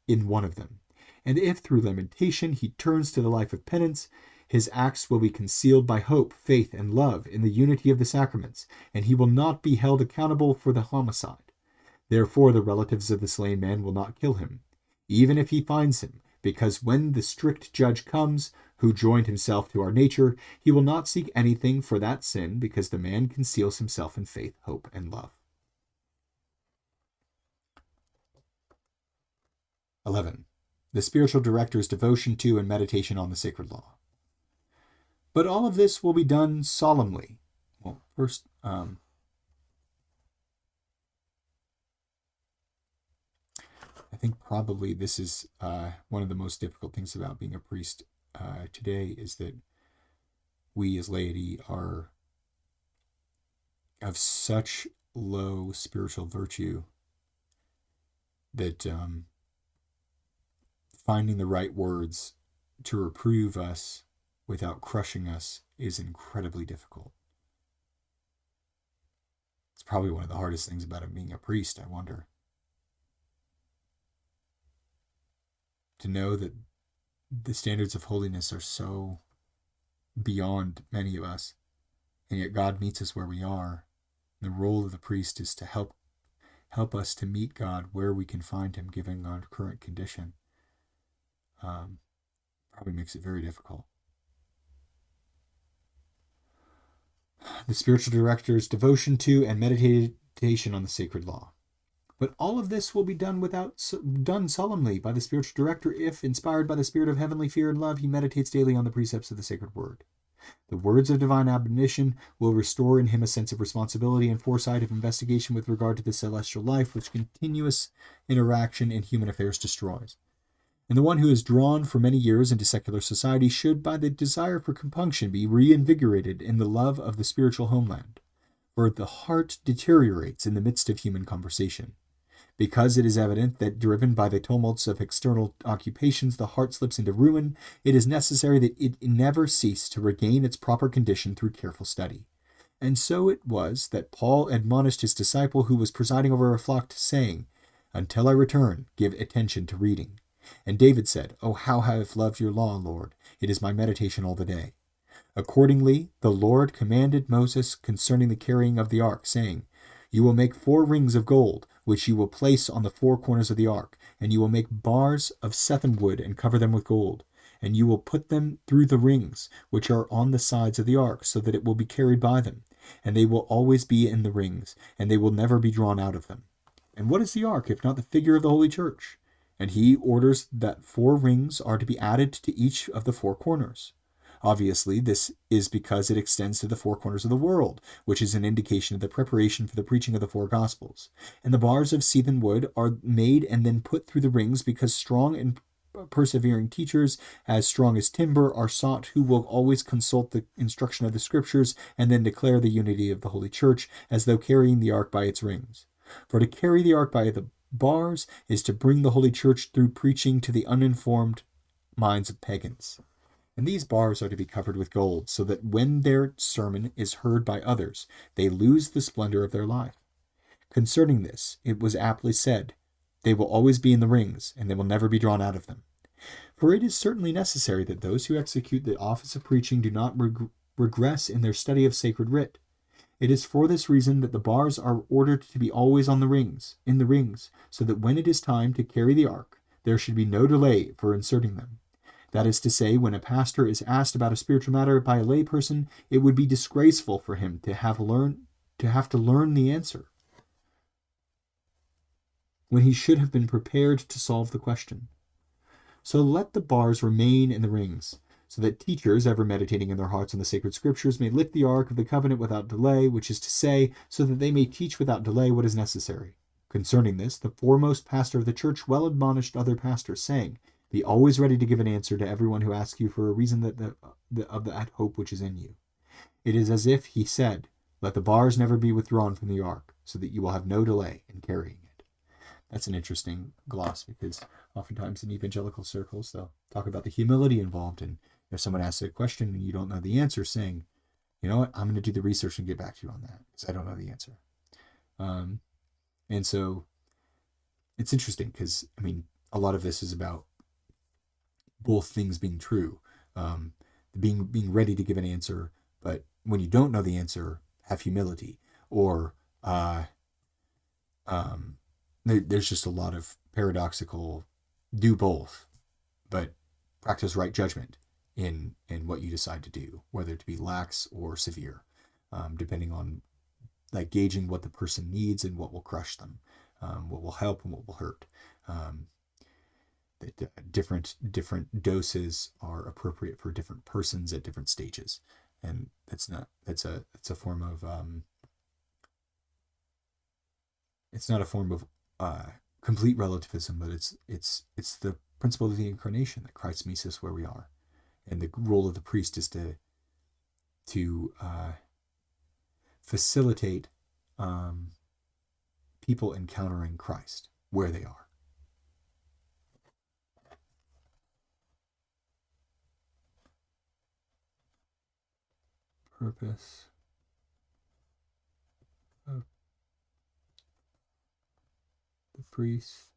in one of them. And if through lamentation he turns to the life of penance, his acts will be concealed by hope, faith, and love in the unity of the sacraments, and he will not be held accountable for the homicide. Therefore the relatives of the slain man will not kill him, even if he finds him, because when the strict judge comes, who joined himself to our nature, he will not seek anything for that sin, because the man conceals himself in faith, hope, and love. 11. The spiritual director's devotion to and meditation on the sacred law. But all of this will be done solemnly. Well, first, I think probably this is one of the most difficult things about being a priest today, is that we as laity are of such low spiritual virtue that finding the right words to reprove us without crushing us is incredibly difficult. It's probably one of the hardest things about being a priest, I wonder. To know that the standards of holiness are so beyond many of us, and yet God meets us where we are. The role of the priest is to help us to meet God where we can find him, given our current condition. Probably makes it very difficult. The spiritual director's devotion to and meditation on the sacred law. But all of this will be done solemnly by the spiritual director if, inspired by the spirit of heavenly fear and love, he meditates daily on the precepts of the sacred word. The words of divine admonition will restore in him a sense of responsibility and foresight of investigation with regard to the celestial life, which continuous interaction in human affairs destroys. And the one who is drawn for many years into secular society should, by the desire for compunction, be reinvigorated in the love of the spiritual homeland. For the heart deteriorates in the midst of human conversation. Because it is evident that, driven by the tumults of external occupations, the heart slips into ruin, it is necessary that it never cease to regain its proper condition through careful study. And so it was that Paul admonished his disciple who was presiding over a flock, saying, "Until I return, give attention to reading." And David said, "Oh, how I have loved your law, Lord! It is my meditation all the day." Accordingly, the Lord commanded Moses concerning the carrying of the ark, saying, "You will make 4 rings of gold, which you will place on the 4 corners of the ark, and you will make bars of setim wood and cover them with gold. and you will put them through the rings which are on the sides of the ark, so that it will be carried by them. And they will always be in the rings, and they will never be drawn out of them. And what is the ark, if not the figure of the Holy Church? And he orders that 4 rings are to be added to each of the 4 corners. Obviously, this is because it extends to the 4 corners of the world, which is an indication of the preparation for the preaching of the 4 Gospels. And the bars of seethen wood are made and then put through the rings, because strong and persevering teachers, as strong as timber, are sought, who will always consult the instruction of the Scriptures and then declare the unity of the Holy Church, as though carrying the ark by its rings. For to carry the ark by the bars is to bring the Holy Church through preaching to the uninformed minds of pagans. And these bars are to be covered with gold, so that when their sermon is heard by others, they lose the splendor of their life. Concerning this, it was aptly said, "They will always be in the rings, and they will never be drawn out of them." For it is certainly necessary that those who execute the office of preaching do not regress in their study of sacred writ. It is for this reason that the bars are ordered to be always in the rings, so that when it is time to carry the ark, there should be no delay for inserting them. That is to say, when a pastor is asked about a spiritual matter by a layperson, it would be disgraceful for him to have to learn the answer, when he should have been prepared to solve the question. So let the bars remain in the rings, so that teachers, ever meditating in their hearts on the sacred Scriptures, may lift the ark of the covenant without delay, which is to say, so that they may teach without delay what is necessary. Concerning this, the foremost pastor of the church well admonished other pastors, saying, "Be always ready to give an answer to everyone who asks you for a reason of that hope which is in you." It is as if he said, "Let the bars never be withdrawn from the ark, so that you will have no delay in carrying it." That's an interesting gloss, because oftentimes in evangelical circles, they'll talk about the humility involved. And if someone asks a question and you don't know the answer, saying, "You know what, I'm going to do the research and get back to you on that, because I don't know the answer." And so it's interesting, because, I mean, a lot of this is about both things being true, being ready to give an answer, but when you don't know the answer, have humility. Or there's just a lot of paradoxical do both, but practice right judgment in what you decide to do, whether to be lax or severe, depending on, like, gauging what the person needs and what will crush them, what will help and what will hurt. That different doses are appropriate for different persons at different stages, and that's a form of it's not a form of complete relativism, but it's the principle of the incarnation, that Christ meets us where we are, and the role of the priest is to facilitate people encountering Christ where they are. Purpose of the priest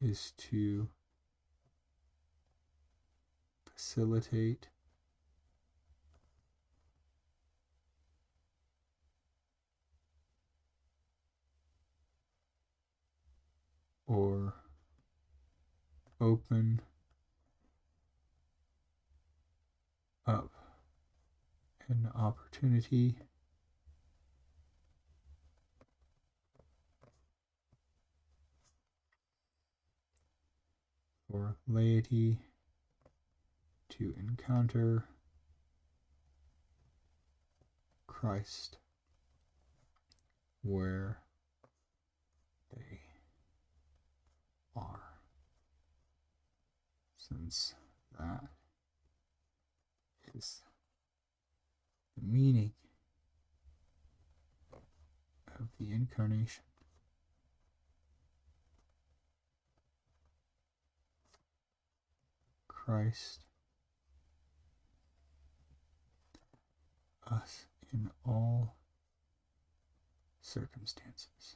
is to facilitate or open up an opportunity for laity to encounter Christ where they are, since that is the meaning of the incarnation. Christ us in all circumstances.